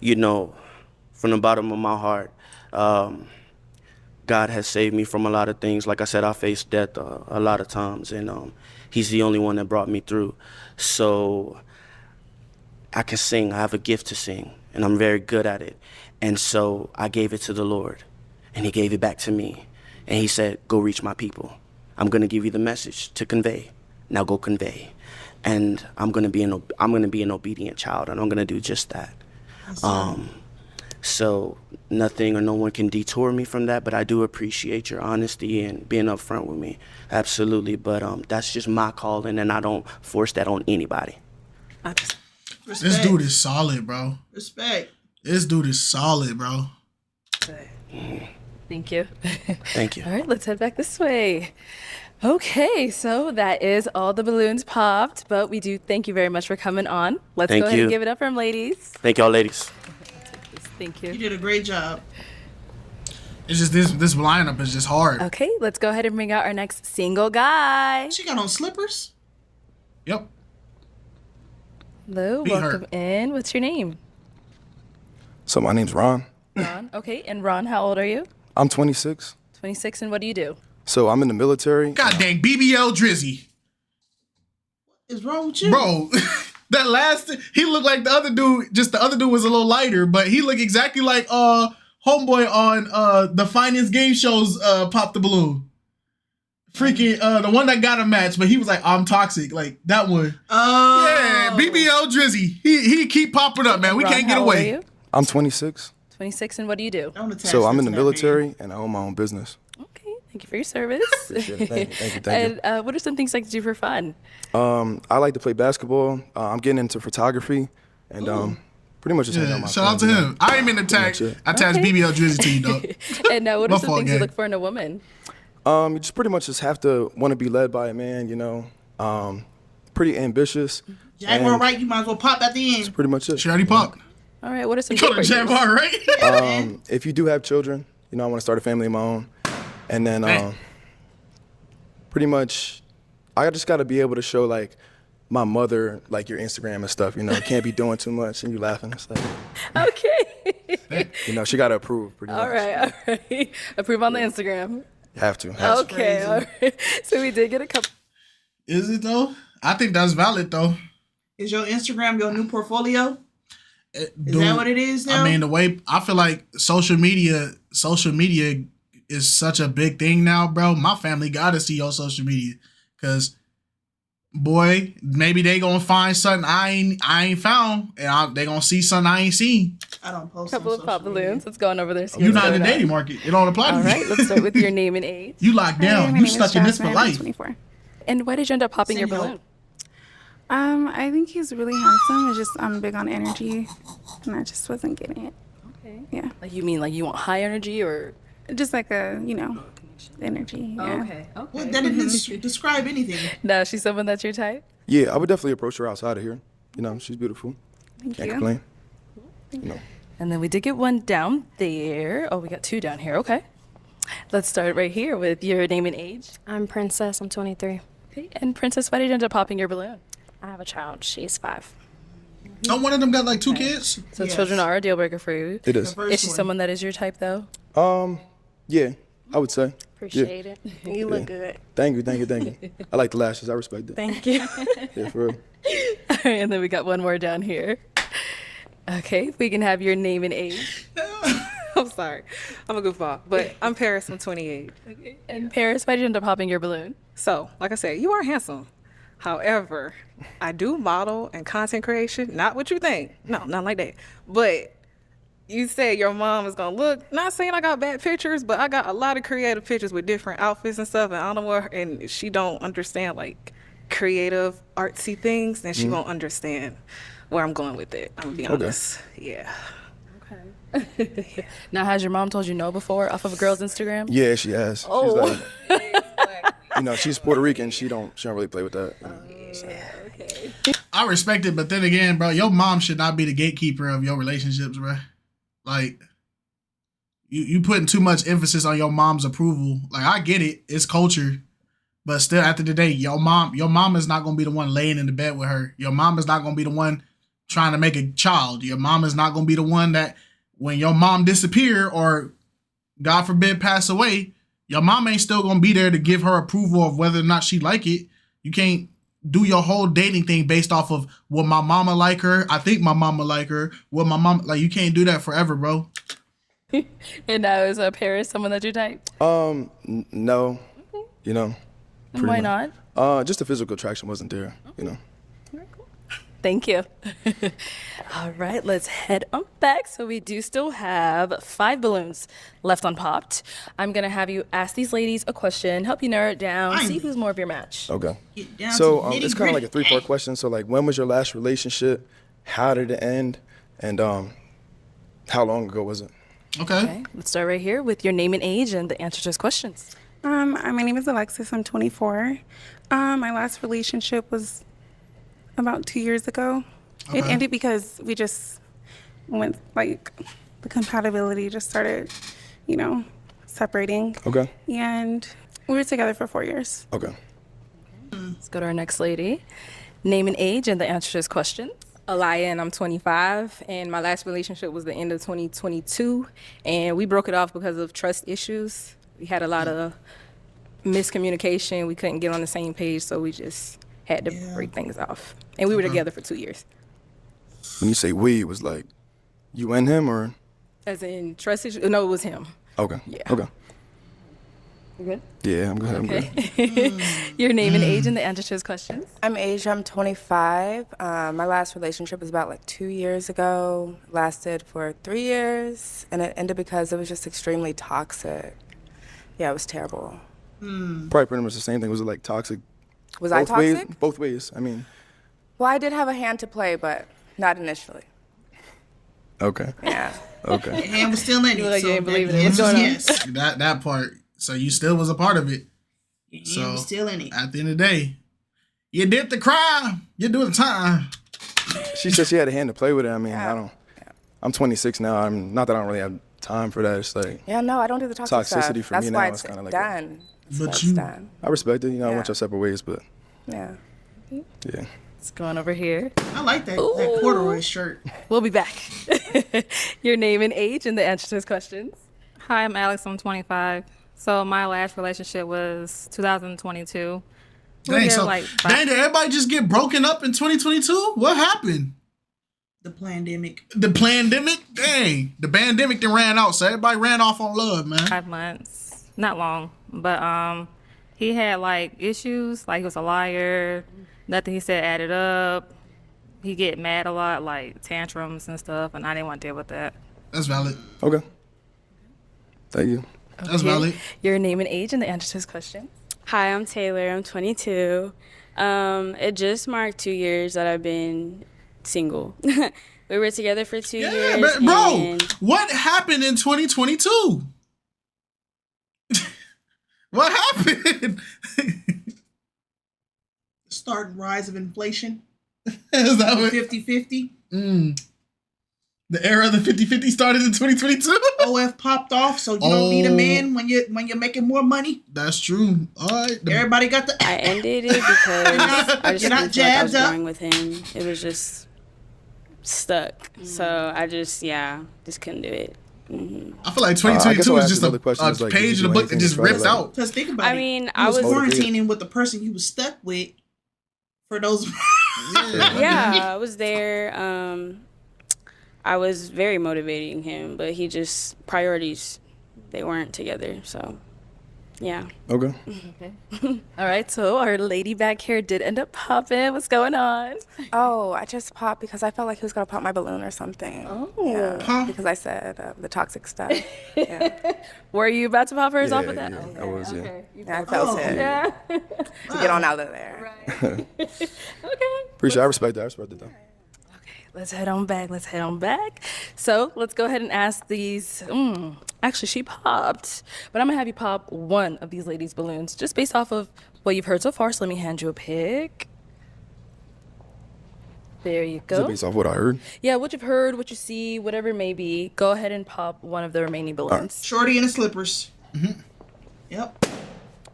the bottom of my heart, God has saved me from a lot of things. Like I said, I faced death a lot of times, and He's the only one that brought me through. So I can sing. I have a gift to sing, and I'm very good at it. And so I gave it to the Lord, and He gave it back to me. And He said, go reach my people. I'm going to give you the message to convey. Now go convey. And I'm going to be an obedient child, and I'm going to do just that. So nothing or no one can detour me from that, but I do appreciate your honesty and being upfront with me. Absolutely. But that's just my calling, and I don't force that on anybody. This dude is solid, bro. Respect. This dude is solid, bro. Thank you. Thank you. All right, let's head back this way. Okay, so that is all the balloons popped, but we do thank you very much for coming on. Let's Thank go ahead you. and give it up for them, ladies. Thank y'all, ladies. Thank you. You did a great job. It's just this lineup is just hard. Okay, let's go ahead and bring out our next single guy. She got on slippers? Yep. Hello, Beat welcome her. in. What's your name? So my name's Ron. Ron. Okay, and Ron, how old are you? I'm 26. 26, and what do you do? So I'm in the military. God dang, BBL Drizzy. What is wrong with you? Bro, that last, he looked like the other dude, just the other dude was a little lighter, but he looked exactly like homeboy on the finance game shows Pop the Balloon. Freaking the one that got a match, but he was like, I'm toxic. Like that one. Oh. Yeah, BBL Drizzy. He keep popping up, man. We Ron, can't get how old are away. you? I'm 26. 26, and what do you do? So I'm in the military and I own my own business. Okay, thank you for your service. Appreciate it. Thank you. And what are some things you like to do for fun? I like to play basketball. I'm getting into photography and pretty much just hang out with my Shout out to friends, him. I ain't mean to tag. Pretty much I tagged Okay. BBL Drizzy to you, dog. And what My are some fault, things you gang. look for in a woman? You just pretty much just have to want to be led by a man, pretty ambitious. Jaguar, and right? You might as well pop at the end. That's pretty much it. She already popped. All right, what are some You call her deal breakers? Jaguar, right? If you do have children, I want to start a family of my own. And then Hey. pretty much I just got to be able to show like my mother like your Instagram and stuff, Can't be doing too much and you laughing. It's like, Okay. she got to approve pretty much. All right. Approve on the Instagram. Have to. Okay, all right. So we did get a couple. Is it though? I think that's valid though. Is your Instagram your new portfolio? Is Dude, that what it is now? I mean, the way I feel like social media is such a big thing now, bro. My family gotta see your social media, cause boy, maybe they gonna find something I ain't found, and they gonna see something I ain't seen. I don't post. Couple on of pop social media. balloons. Let's go on over there. You're not in the dating market. It don't apply to All you. right, let's start with your name and age. You locked Hi, down. my You name stuck is in this for Jasmine. I'm life. 24. And why did you end up popping your Single. balloon? I think he's really handsome. It's just I'm big on energy, and I just wasn't getting it. Okay. Yeah, Like you mean like you want high energy or? just like a energy. Yeah. Okay. Well, that didn't describe anything. No, she's someone that's your type. Yeah, I would definitely approach her outside of here. She's beautiful. Thank Can't you. complain. And then we did get one down there. Oh, we got two down here. Okay. Let's start right here with your name and age. I'm Princess. I'm 23. Okay. And Princess, why did you end up popping your balloon? I have a child. She's 5. Oh, one of them got like 2 kids. So Yes. children are a deal breaker for you. It is. The first Is she one. someone that is your type though? Yeah, I would say. Appreciate it. You look good. Thank you. I like the lashes. I respect it. Thank you. Yeah, for real. All right, and then we got one more down here. Okay, if we can have your name and age. I'm sorry. I'm a goofball. But I'm Paris. I'm 28. Okay. And Paris, why did you end up popping your balloon? So, like I said, you are handsome. However, I do model and content creation. Not what you think. No, not like that. But you said your mom is going to look. Not saying I got bad pictures, but I got a lot of creative pictures with different outfits and stuff. And I don't know where, and she don't understand, like, creative, artsy things. Then she won't understand where I'm going with it. I'm going to be honest. Yeah. Okay. Now, has your mom told you no before off of a girl's Instagram? Yeah, she has. Oh. She's like, she's Puerto Rican. She don't really play with that. Okay. I respect it, but then again, bro, your mom should not be the gatekeeper of your relationships, bro. Like, you putting too much emphasis on your mom's approval. Like, I get it, it's culture, but still, at the end of the day, your mom is not gonna be the one laying in the bed with her. Your mom is not gonna be the one trying to make a child. Your mom is not gonna be the one that when your mom disappear or, God forbid, pass away, your mom ain't still gonna be there to give her approval of whether or not she like it. You can't do your whole dating thing based off of what my mama like her. I think my mama like her. What my mom like. You can't do that forever, bro. And now is Paris someone that you type? No. Okay. You know. And why much. not? Just the physical attraction wasn't there. You know. Thank you. All right, let's head on back. So we do still have 5 balloons left unpopped. I'm going to have you ask these ladies a question, help you narrow it down, see who's more of your match. Okay. So it's kind of like a 3-part question. So like, when was your last relationship? How did it end? And how long ago was it? Okay. Let's start right here with your name and age and the answer to those questions. My name is Alexis. I'm 24. My last relationship was about 2 years ago. Okay. It ended because we just went, like, the compatibility just started, separating. Okay. And we were together for 4 years. Okay. Let's go to our next lady. Name and age and the answer to this question. Alaya, and I'm 25, and my last relationship was the end of 2022, and we broke it off because of trust issues. We had a lot of miscommunication. We couldn't get on the same page, so we just had to break things off. And we were together for 2 years. When you say we, it was like you and him, or? As in trust issues? No, it was him. Okay. Yeah. Okay. You good? Yeah, I'm good. Okay. I'm good. Your name and age and the answer to his questions. I'm Asia. I'm 25. My last relationship was about like 2 years ago. Lasted for 3 years, and it ended because it was just extremely toxic. Yeah, it was terrible. Probably pretty much the same thing. Was it like toxic? Was I toxic? Both ways. I mean. Well, I did have a hand to play, but not initially. Okay. Yeah. Your Okay. hand was still in it. Like so you ain't believe the it. What's answer going is on? yes. That part. So you still was a part of it. Your So hand was still in it. at the end of the day, you did the crime. You do the time. She said she had a hand to play with it. I mean, I don't. I'm 26 now. I'm not that I don't really have time for that. It's like Yeah, no, I don't do the toxic toxicity stuff. for That's me why now it's is kind of like. done. But That's you- done. I respect it. You know, I Yeah. went your separate ways, but Yeah. yeah. Let's go on over here. I like that corduroy shirt. We'll be back. Your name and age and the answer to his questions. Hi, I'm Alex. I'm 25. So my last relationship was 2022. We were Dang, there so like dang, did everybody just get broken up in 2022? What happened? The pandemic. The pandemic? Dang, the pandemic that ran out, so everybody ran off on love, man. 5 months. Not long, but he had like issues. Like he was a liar. Nothing he said added up. He get mad a lot, like tantrums and stuff, and I didn't want to deal with that. That's valid. Okay. Thank you. That's valid. Your name and age and the answer to his question. Hi, I'm Taylor. I'm 22. It just marked 2 years that I've been single. We were together for 2 Yeah, years. bro, and what happened in 2022? What happened? Start and rise of inflation. Is that what? 50-50. The era of the 50-50 started in 2022? OF popped off, so you don't need a man when you're making more money. That's true. All right. Everybody got the. I ended it because I just You're not didn't feel like I was jabbed up. growing with him. It was just stuck. So I just couldn't do it. I feel like I guess 2022 I'll is ask just another a question. It's like, page did in you the do book that anything just to try to, ripped like- out. Because think about I it. mean, You I was was quarantining with the person you was stuck with for those. yeah, I was there. I was very motivating him, but he just priorities, they weren't together. So, yeah. Okay. All right, so our lady back here did end up popping. What's going on? Oh, I just popped because I felt like he was gonna pop my balloon or something. Oh. Yeah, because I said the toxic stuff. Yeah. Were you about to pop hers off with that? Yeah, I was, yeah. Yeah, I felt it. Yeah. To get on out of there. Okay. Appreciate it. I respect that. I respect it, though. Let's head on back. So let's go ahead and ask these. Actually, she popped, but I'm gonna have you pop one of these ladies' balloons just based off of what you've heard so far. So let me hand you a pick. There you Is go. it based off what I heard? Yeah, what you've heard, what you see, whatever it may be. Go ahead and pop one of the remaining balloons. Shorty in the slippers. Mm-hmm. Yep.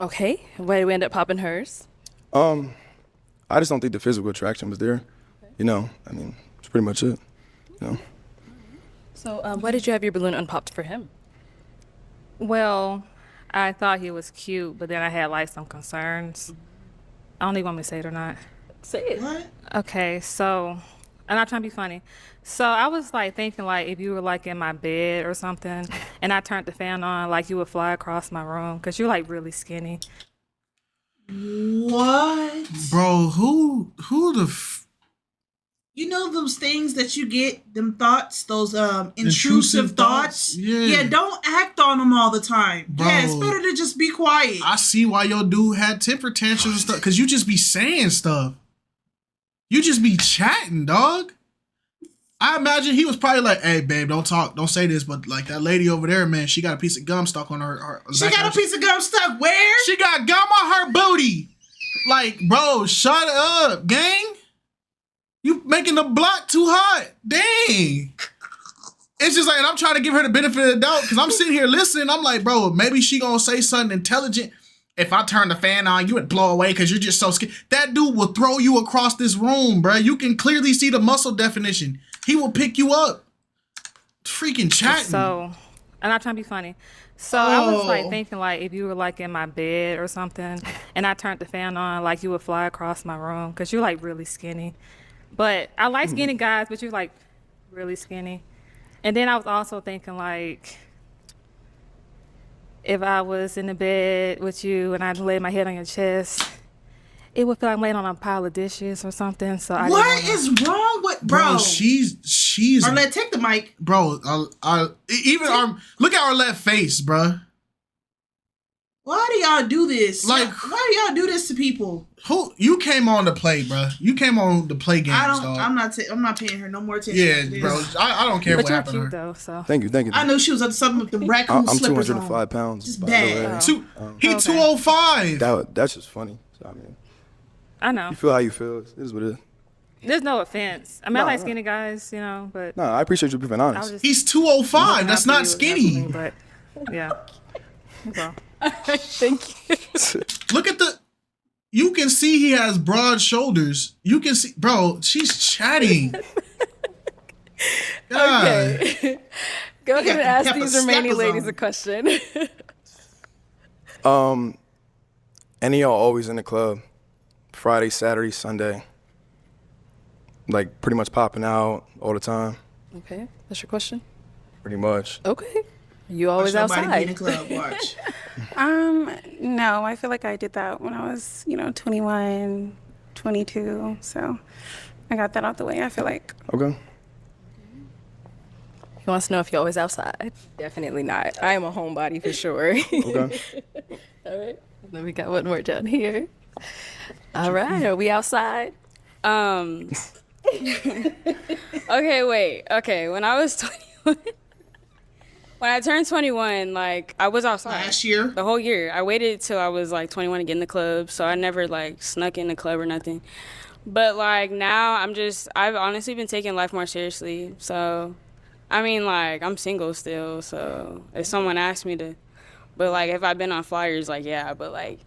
Okay, why did we end up popping hers? I just don't think the physical attraction was there. You know, I mean, that's pretty much it. You know. So why did you have your balloon unpopped for him? Well, I thought he was cute, but then I had like some concerns. I don't even want me to say it or not. Say it. What? Okay, so I'm not trying to be funny. So I was like thinking like if you were like in my bed or something and I turned the fan on, like you would fly across my room because you're like really skinny. What? Bro, who the You know those things that you get, them thoughts, those intrusive thoughts? Yeah. Don't act on them all the time. Bro. Yeah, it's better to just be quiet. I see why your dude had temper tantrums and stuff, because you just be saying stuff. You just be chatting, dog. I imagine he was probably like, hey, babe, don't talk, don't say this, but like that lady over there, man, she got a piece of gum stuck on her She got a piece of gum stuck where? She got gum on her booty. Like, bro, shut up, gang. You making the block too hot. Dang. It's just like, and I'm trying to give her the benefit of the doubt because I'm sitting here listening. I'm like, bro, maybe she gonna say something intelligent. If I turn the fan on, you would blow away because you're just so scared. That dude will throw you across this room, bro. You can clearly see the muscle definition. He will pick you up. Freaking chatting. So I'm not trying to be funny. So I was like thinking like if you were like in my bed or something and I turned the fan on, like you would fly across my room because you're like really skinny. But I like skinny guys, but you're like really skinny. And then I was also thinking like if I was in the bed with you and I laid my head on your chest, it would feel like I'm laying on a pile of dishes or something. So I What is wrong with bro? She's Arlette, take the mic. Bro, look at Arlette's face, bro. Why do y'all do this? Like, why do y'all do this to people? Who you came on to play, bro? You came on to play games, dog. I'm not paying her no more attention. Yeah, bro. I don't care but what happened to her. Though, so. Thank you. I knew she was up to something with the raccoon I'm slippers 205 on. pounds. Just by the bad. way. He 205. That's just funny. So, I mean, I know. you feel how you feel. It is what it is. There's no offense. I mean, I like skinny guys, you know, but No, I appreciate you being honest. He's 205. That's not skinny. But yeah. That's all. Thank you. Look at you can see he has broad shoulders. You can see, bro, she's chatting. Okay. Go ahead and ask these remaining steppers ladies on. a question. Any of y'all always in the club? Friday, Saturday, Sunday. Like pretty much popping out all the time. Okay, that's your question? Pretty much. Okay. You always Watch nobody outside. be in the club. Watch. No, I feel like I did that when I was, 21, 22. So I got that out the way. I feel like. Okay. He wants to know if you're always outside. Definitely not. I am a homebody for sure. Okay. All right. And then we got one more down here. All right. Are we outside? Okay, wait. Okay, when I was 21, when I turned 21, like, I was outside. Last year? The whole year. I waited till I was, like, 21 to get in the club, so I never, like, snuck in the club or nothing. But, like, now I've honestly been taking life more seriously. So, I mean, like, I'm single still, so if someone asked me to, but, like, if I've been on flyers, like, yeah, but, like,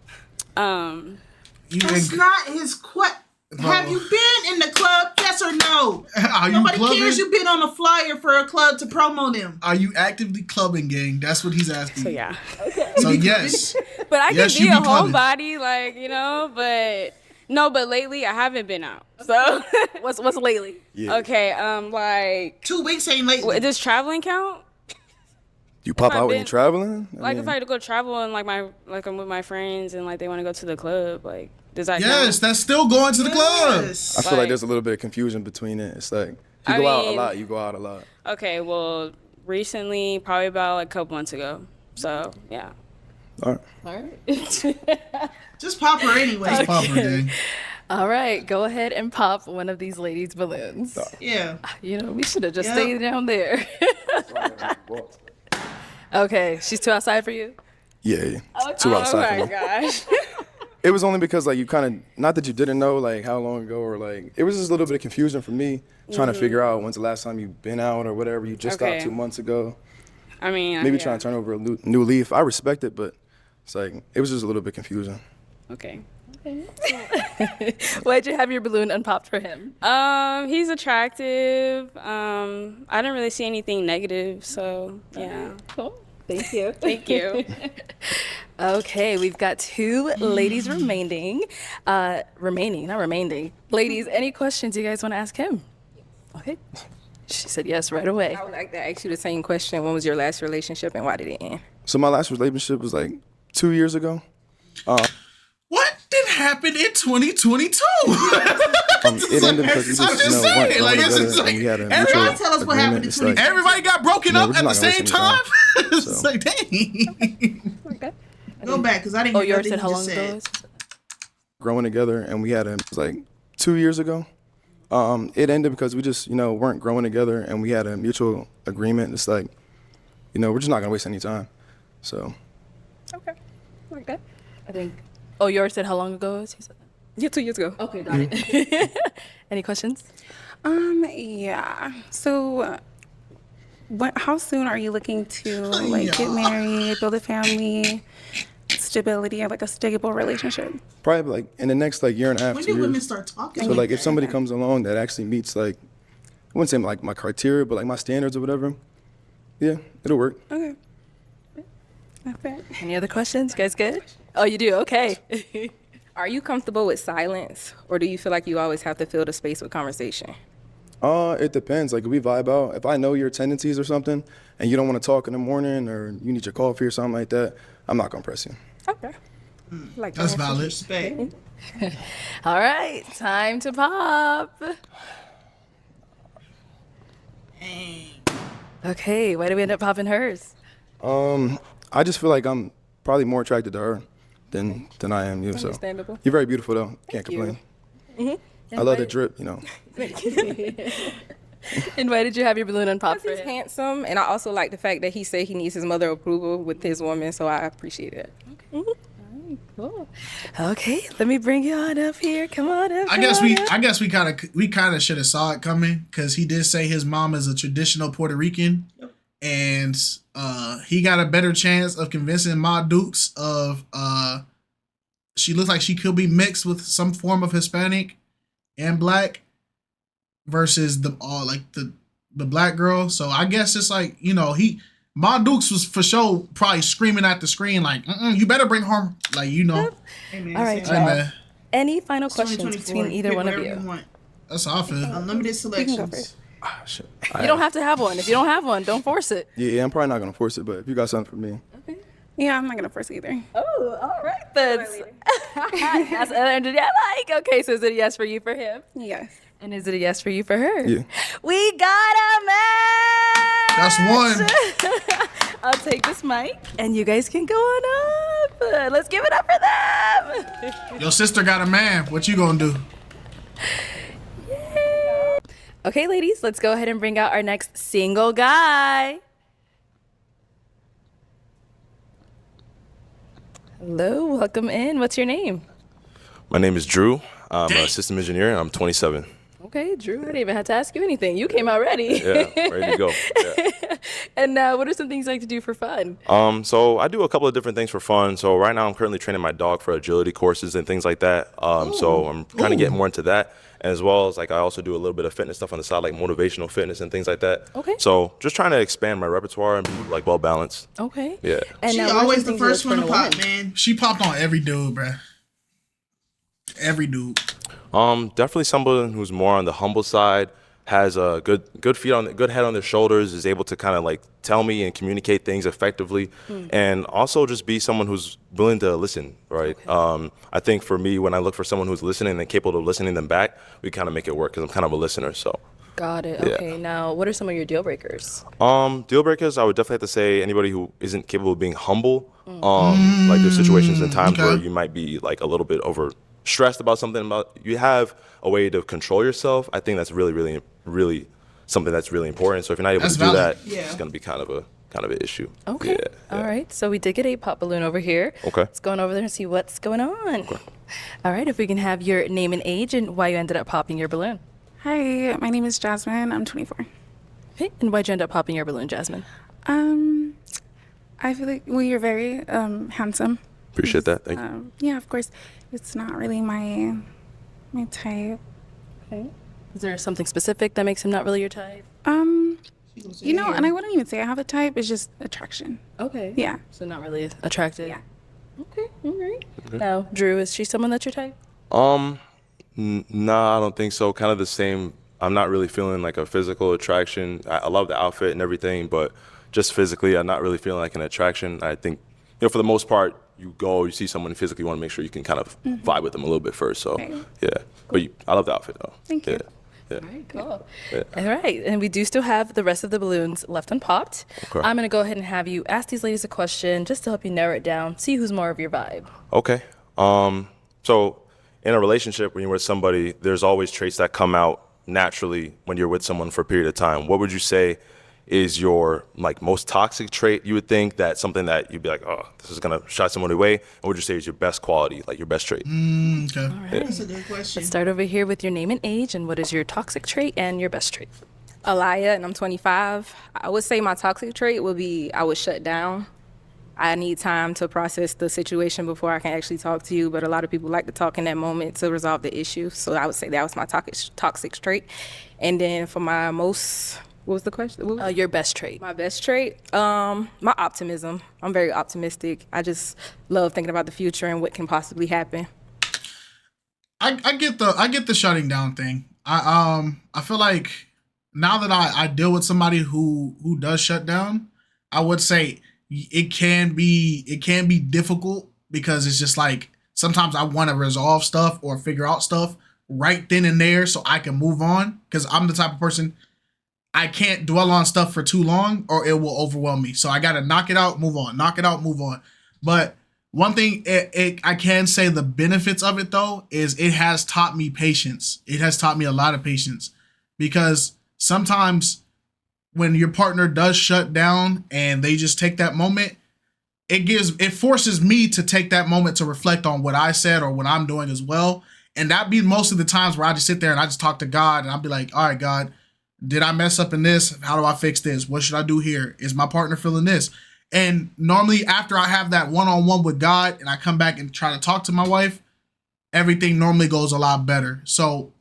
That's not his question. Have you been in the club? Yes or no? Nobody cares you've been on a flyer for a club to promo them. Are you actively clubbing, gang? That's what he's asking. So yeah. So yes. But I Yes, can you be a be clubbing. homebody, like, but No, but lately I haven't been out. So what's lately? Yeah. Okay, like 2 weeks ain't lately. does traveling count? You pop If I've out when been- you're traveling? Like if I had to go travel and like I'm with my friends and like they want to go to the club, like does that Yes, count? that's still going to the club. Yes. I feel like there's a little bit of confusion between it. It's like, if you I go out a mean- lot, you go out a lot. Okay, well, recently, probably about like a couple months ago. So yeah. All right. All right. Just pop her anyway. Just pop her, gang. All right, go ahead and pop one of these ladies' balloons. Yeah. You know, we should have just Yep. stayed down there. Okay, she's too outside for you? Yeah. Too outside for me. Gosh. It was only because like you kind of, not that you didn't know like how long ago or like, it was just a little bit of confusion for me trying to figure out when's the last time you've been out or whatever. You just Okay. stopped 2 months ago. I mean, Maybe yeah. trying to turn over a new leaf. I respect it, but it's like, it was just a little bit confusing. Okay. Why'd you have your balloon unpopped for him? He's attractive. I didn't really see anything negative, so yeah. Cool. Thank you. Thank you. Okay, we've got 2 ladies remaining. Not remaining. Ladies, any questions you guys want to ask him? Okay. She said yes right away. I would like to ask you the same question. When was your last relationship and why did it end? So my last relationship was like 2 years ago. What did happen in 2022? It ended because we I'm just, just weren't saying, growing like, it's together just like, and we had a everybody mutual tell us what happened agreement. in It's like, Everybody got broken up we're at just the not same gonna time. waste any It's So- like, dang. Okay. Go back, because I didn't Oh, hear yours nothing said you how just long ago? said. was? growing together and we had it was like 2 years ago. It ended because we just, weren't growing together and we had a mutual agreement. It's like, we're just not gonna waste any time. So Okay. Okay. I think. Oh, yours said how long ago was? He said that. Yeah, 2 years ago. Okay, got it. Any questions? Yeah. So, how soon are you looking to get married, build a family, stability, like a stable relationship? probably like in the next like year and a half, When 2 do women years. start talking? So like if somebody comes along that actually meets like, I wouldn't say like my criteria, but like my standards or whatever, yeah, it'll work. Okay. Okay. Any other questions? You guys good? Oh, you do? Okay. Are you comfortable with silence or do you feel like you always have to fill the space with conversation? It depends. Like if we vibe out, if I know your tendencies or something, and you don't want to talk in the morning or you need your coffee or something like that, I'm not gonna press you. Okay. Like That's that. valid. Respect. All right, time to pop. Okay, why did we end up popping hers? I just feel like I'm probably more attracted to her than I am you. So Understandable. you're very beautiful though. Can't complain. I love the drip. And why did you have your balloon unpopped for He's him? handsome, and I also like the fact that he said he needs his mother approval with his woman, so I appreciate it. Cool. Okay, let me bring you on up here. Come on up. I guess we kind of should have saw it coming because he did say his mom is a traditional Puerto Rican, and he got a better chance of convincing Ma Dukes of she looks like she could be mixed with some form of Hispanic and black versus the black girl. So I guess it's like Ma Dukes was for sure probably screaming at the screen like, you better bring home All right, Hey, y'all. man. Any final questions between either one of you? That's how I feel. Unlimited selections. Shit. You don't have to have one. If you don't have one, don't force it. Yeah, I'm probably not gonna force it, but if you got something for me, Yeah, I'm not gonna force either. Oh, all right then. That's the energy I like. Okay, so is it a yes for you for him? Yes. And is it a yes for you for her? yeah. We got a match. That's one. I'll take this mic, and you guys can go on up. Let's give it up for them. Your sister got a man. What you gonna do? Okay, ladies, let's go ahead and bring out our next single guy. Hello, welcome in. What's your name? My name is Drew. I'm a system engineer and I'm 27. Okay, Drew, I didn't even have to ask you anything. You came out ready. Yeah, ready to go. Yeah. And what are some things you like to do for fun? So I do a couple of different things for fun. So right now I'm currently training my dog for agility courses and things like that. So I'm trying to get more into that. As well as I also do a little bit of fitness stuff on the side, like motivational fitness and things like that. Okay. So just trying to expand my repertoire and be well balanced. Okay. Yeah. And She what are some always the things you first look one for to in a pop, woman? man. She popped on every dude, bruh. Every dude. Definitely someone who's more on the humble side, has a good head on their shoulders, is able to kind of like tell me and communicate things effectively, and also just be someone who's willing to listen, right? I think for me, when I look for someone who's listening and capable of listening them back, we kind of make it work because I'm kind of a listener. So. Got it. Yeah. Okay. Now, what are some of your deal breakers? Deal breakers, I would definitely have to say anybody who isn't capable of being humble. Like there's situations and times where you might be like a little bit over stressed about something, about you have a way to control yourself. I think that's really something that's really important. So if you're not able to do that, it's gonna be kind of an issue. Okay. All right. So we did get a pop balloon over here. Okay. Let's go on over there and see what's going on. Okay. All right. If we can have your name and age and why you ended up popping your balloon. Hi, my name is Jasmine. I'm 24. Okay. And why'd you end up popping your balloon, Jasmine? I feel like you're very handsome. Appreciate that. Thank you. Yeah, of course. It's not really my type. Okay. Is there something specific that makes him not really your type? You know, and I wouldn't even say I have a type. It's just attraction. Okay. Yeah. So not really attractive. Yeah. Okay. All right. Now, Drew, is she someone that's your type? Nah, I don't think so. Kind of the same. I'm not really feeling like a physical attraction. I love the outfit and everything, but just physically, I'm not really feeling like an attraction. I think, for the most part, you see someone physically, you want to make sure you can kind of vibe with them a little bit first. So, yeah. But I love the outfit, though. Thank you. Yeah. All right, cool. Yeah. All right, and we do still have the rest of the balloons left unpopped. Okay. I'm going to go ahead and have you ask these ladies a question just to help you narrow it down, see who's more of your vibe. Okay. So in a relationship, when you're with somebody, there's always traits that come out naturally when you're with someone for a period of time. What would you say is your most toxic trait? You would think that something that you'd be like, oh, this is gonna shy someone away. And what would you say is your best quality, like your best trait? Okay. All right. That's a good question. Let's start over here with your name and age, and what is your toxic trait and your best trait? Alaya, and I'm 25. I would say my toxic trait would be I would shut down. I need time to process the situation before I can actually talk to you, but a lot of people like to talk in that moment to resolve the issue. So I would say that was my toxic trait. And then for my what was the question? Your best trait. My best trait, my optimism. I'm very optimistic. I just love thinking about the future and what can possibly happen. I get the shutting down thing. I feel like now that I deal with somebody who does shut down, I would say it can be difficult because it's just like sometimes I want to resolve stuff or figure out stuff right then and there so I can move on, because I'm the type of person, I can't dwell on stuff for too long or it will overwhelm me. So I got to knock it out, move on, knock it out, move on. But one thing I can say the benefits of it though is it has taught me patience. It has taught me a lot of patience, because sometimes when your partner does shut down and they just take that moment, it forces me to take that moment to reflect on what I said or what I'm doing as well. And that be most of the times where I just sit there and I just talk to God and I'll be like, all right, God, did I mess up in this? How do I fix this? What should I do here? Is my partner feeling this? And normally after I have that one-on-one with God and I come back and try to talk to my wife, everything normally goes a lot better. So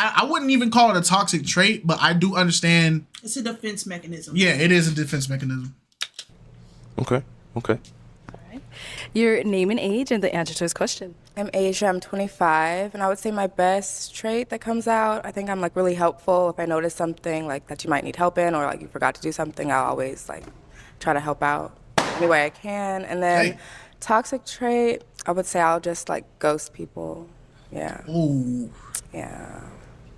I wouldn't even call it a toxic trait, but I do understand. It's a defense mechanism. Yeah, it is a defense mechanism. Okay. All right. Your name and age and the answer to his question. I'm Asia, I'm 25, and I would say my best trait that comes out, I think I'm really helpful. If I notice something that you might need help in, or you forgot to do something, I'll always try to help out any way I can. And then toxic trait, I would say I'll just ghost people. Yeah. Ooh. Yeah.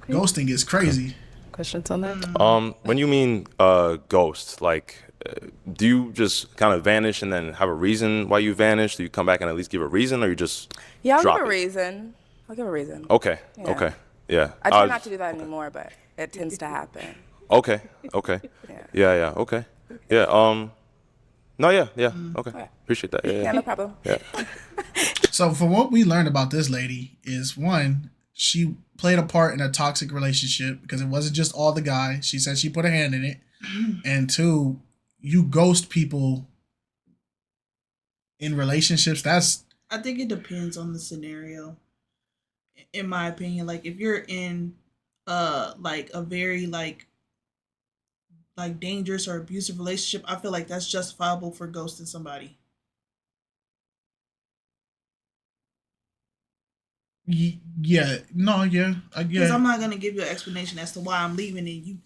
Ghosting is crazy. Questions on that? When you mean ghost, do you just kind of vanish and then have a reason why you vanish? Do you come back and at least give a reason, or you just I'll drop give a it? reason. I'll give a reason. Okay. Yeah. Okay. Yeah. I try not to do that anymore, but it tends to happen. Okay. Okay. Yeah. Okay. Yeah. No. Yeah. Okay. Appreciate that. Yeah, no problem. Yeah. So from what we learned about this lady is, one, she played a part in a toxic relationship because it wasn't just all the guy. She said she put a hand in it. And two, you ghost people in relationships. I think it depends on the scenario. In my opinion, if you're in a very dangerous or abusive relationship, I feel like that's justifiable for ghosting somebody. Yeah, no, yeah, Because I'm not gonna give you an explanation as to why I'm leaving, and you.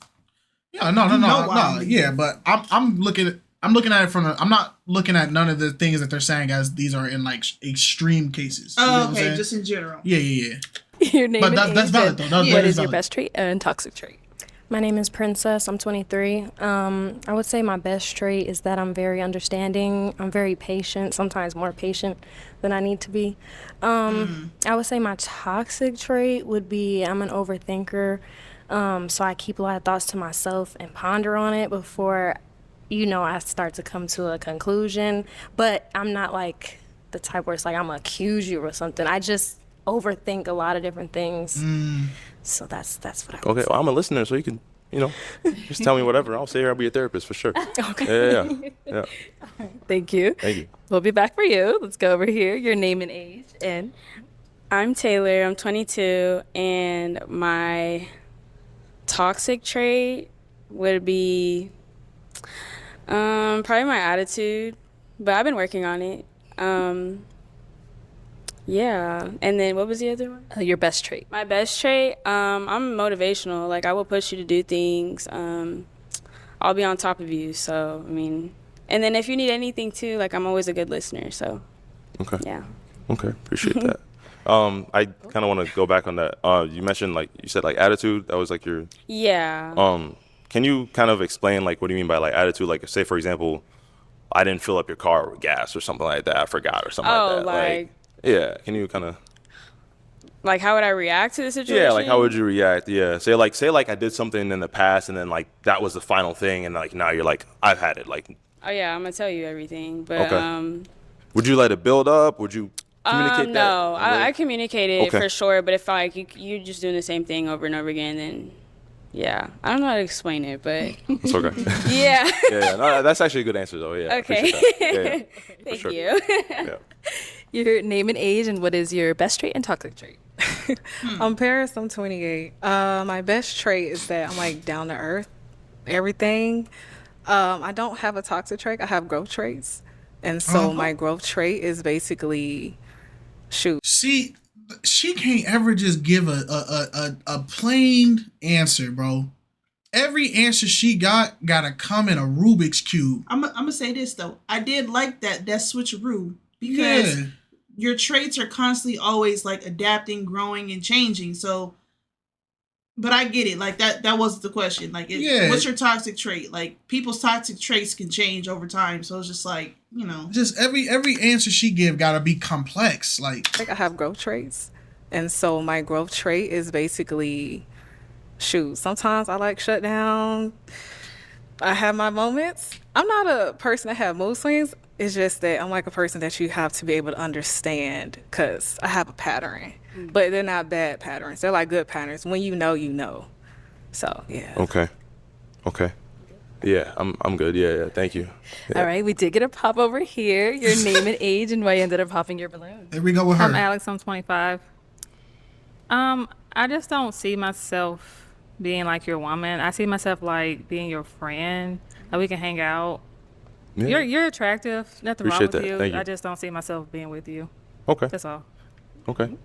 Yeah, no, yeah, but I'm looking at it from I'm not looking at none of the things that they're saying as these are in like extreme cases. You know Okay, just in general. Yeah. Your name But and that's age valid though. What is your best trait and toxic trait? My name is Princess. I'm 23. I would say my best trait is that I'm very understanding. I'm very patient, sometimes more patient than I need to be. I would say my toxic trait would be I'm an overthinker. So I keep a lot of thoughts to myself and ponder on it before, I start to come to a conclusion. But I'm not like the type where it's like I'm gonna accuse you or something. I just overthink a lot of different things. So that's what I would say. Well, I'm a listener, so you can, just tell me whatever. I'll say I'll be a therapist for sure. Okay. Yeah. Thank you. Thank you. We'll be back for you. Let's go over here. Your name and age. And I'm Taylor. I'm 22, and my toxic trait would be probably my attitude, but I've been working on it. Yeah. And then what was the other one? Your best trait. My best trait, I'm motivational. Like, I will push you to do things. I'll be on top of you. So, and then if you need anything too, like, I'm always a good listener. So, Okay. Yeah. Okay. Appreciate that. I kind of want to go back on that. You mentioned, you said, attitude. That was, your... Yeah. Can you kind of explain, what do you mean by, attitude? Like, say, for example, I didn't fill up your car with gas or something like that. I forgot or something like that. Yeah. Can you kind of... Like, how would I react to the situation? Yeah, how would you react? Yeah. Say, I did something in the past, and then, that was the final thing, and, now you're I've had it. Oh, yeah, I'm going to tell you everything. But, okay. Would you let it build up? Would you communicate that? No, I communicate it for sure, but if, you're just doing the same thing over and over again, then... Yeah, I don't know how to explain it, but it's okay. Yeah. Yeah, no, that's actually a good answer though. Yeah. Okay. Yeah, Thank you. Yeah. Your name and age, and what is your best trait and toxic trait? I'm Paris. I'm 28. My best trait is that I'm down to earth. Everything. I don't have a toxic trait. I have growth traits, and so my growth trait is basically shoot. See, she can't ever just give a plain answer, bro. Every answer she gotta come in a Rubik's Cube. I'm gonna say this though. I did like that switcheroo because your traits are constantly always adapting, growing, and changing. So, but I get it. That wasn't the question. What's your toxic trait? People's toxic traits can change over time. So it's just just every answer she give gotta be complex. I have growth traits, and so my growth trait is basically shoot. Sometimes I shut down. I have my moments. I'm not a person that have mood swings. It's just that I'm a person that you have to be able to understand, because I have a pattern, but they're not bad patterns. They're good patterns. When you know. So yeah. Okay. Yeah, I'm good. Yeah. Thank you. Yeah. All right, we did get a pop over here. Your name and age, and why you ended up popping your balloon. There we go with her. I'm Alex. I'm 25. I just don't see myself being your woman. I see myself being your friend. We can hang out. Yeah. You're attractive. Nothing wrong with you. I just don't see myself being with you. Okay. That's all. Okay.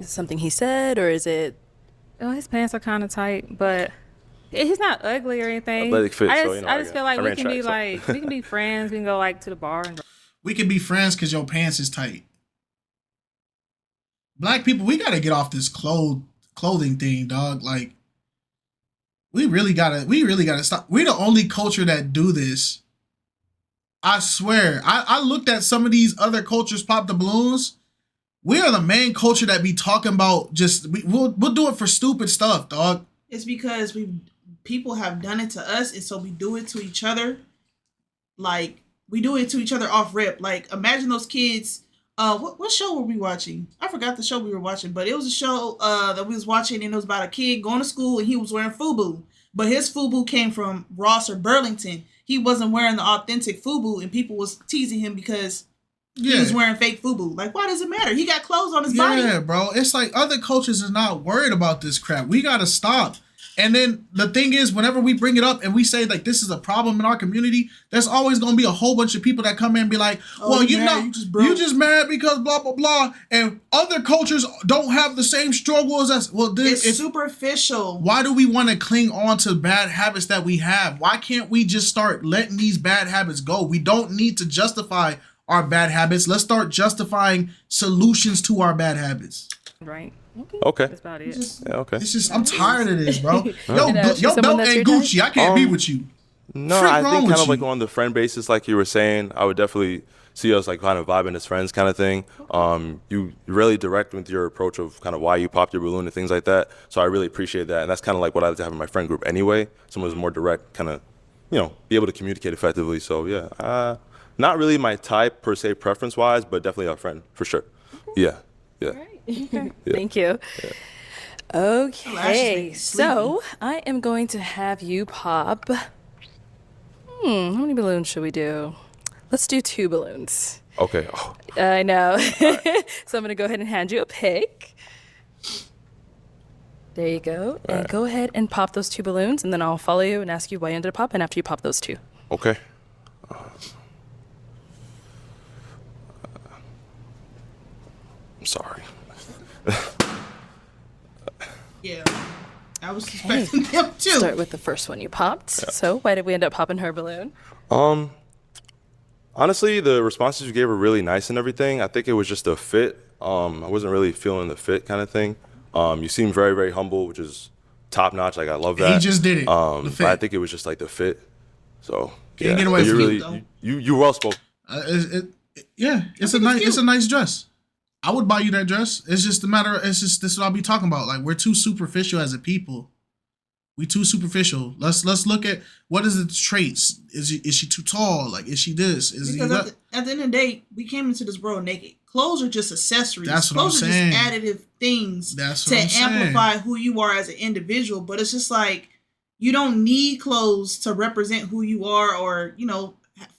Is it something he said, or is it? Oh, his pants are kind of tight, but he's not ugly or anything. Athletic fit, I just feel we can be we can be friends. We can go to the bar. We can be friends because your pants is tight. Black people, we gotta get off this clothing thing, dog. We really gotta stop. We're the only culture that do this. I swear. I looked at some of these other cultures pop the balloons. We are the main culture that be talking about we'll do it for stupid stuff, dog. It's because people have done it to us, and so we do it to each other. We do it to each other off rip. Imagine those kids. What show were we watching? I forgot the show we were watching, but it was a show that we was watching, and it was about a kid going to school, and he was wearing FUBU. But his FUBU came from Ross or Burlington. He wasn't wearing the authentic FUBU, and people was teasing him because he was wearing fake FUBU. Why does it matter? He got clothes on his body. Yeah, bro. It's other cultures is not worried about this crap. We gotta stop. And then the thing is, whenever we bring it up and we say like this is a problem in our community, there's always gonna be a whole bunch of people that come in and be like, well, you just mad because blah blah blah, and other cultures don't have the same struggle as us. Well, it's superficial. Why do we want to cling on to bad habits that we have? Why can't we just start letting these bad habits go? We don't need to justify our bad habits. Let's start justifying solutions to our bad habits. Right. Okay. That's about it. Okay. It's just I'm tired of this, bro. Yo, And, your someone belt that's ain't your Gucci. I can't be with you. No, Freak I wrong think with kind of like you? on the friend basis, like you were saying, I would definitely see us like kind of vibing as friends kind of thing. You really direct with your approach of kind of why you popped your balloon and things like that. So I really appreciate that. And that's kind of like what I like to have in my friend group anyway. Someone who's more direct, kind of, be able to communicate effectively. So yeah, not really my type per se preference wise, but definitely a friend for sure. Yeah. Okay. Thank you. Yeah. Okay, so I am going to have you pop. How many balloons should we do? Let's do 2 balloons. Okay. Oh. I know. Right. So I'm going to go ahead and hand you a pick. There you go. And right. go ahead and pop those 2 balloons, and then I'll follow you and ask you why you ended up popping after you pop those 2. Okay. I'm sorry. Yeah, I was suspecting them too. Start with the first one you popped. Yeah. So why did we end up popping her balloon? Honestly, the responses you gave were really nice and everything. I think it was just a fit. I wasn't really feeling the fit kind of thing. You seem very, very humble, which is top notch. Like I love that. He just did it. But I think it was just like the fit. So Can't get away you're from really you well spoken. It's a nice dress. I would buy you that dress. It's just a matter. It's just this is what I'll be talking about. Like we're too superficial as a people. We too superficial. Let's look at what is the traits. Is she too tall? Like is she this? Is he Because that? at the end of the day, we came into this world naked. Clothes are just accessories. That's what Clothes I'm are saying. just additive things That's to what I'm saying. amplify who you are as an individual. But it's just like you don't need clothes to represent who you are, or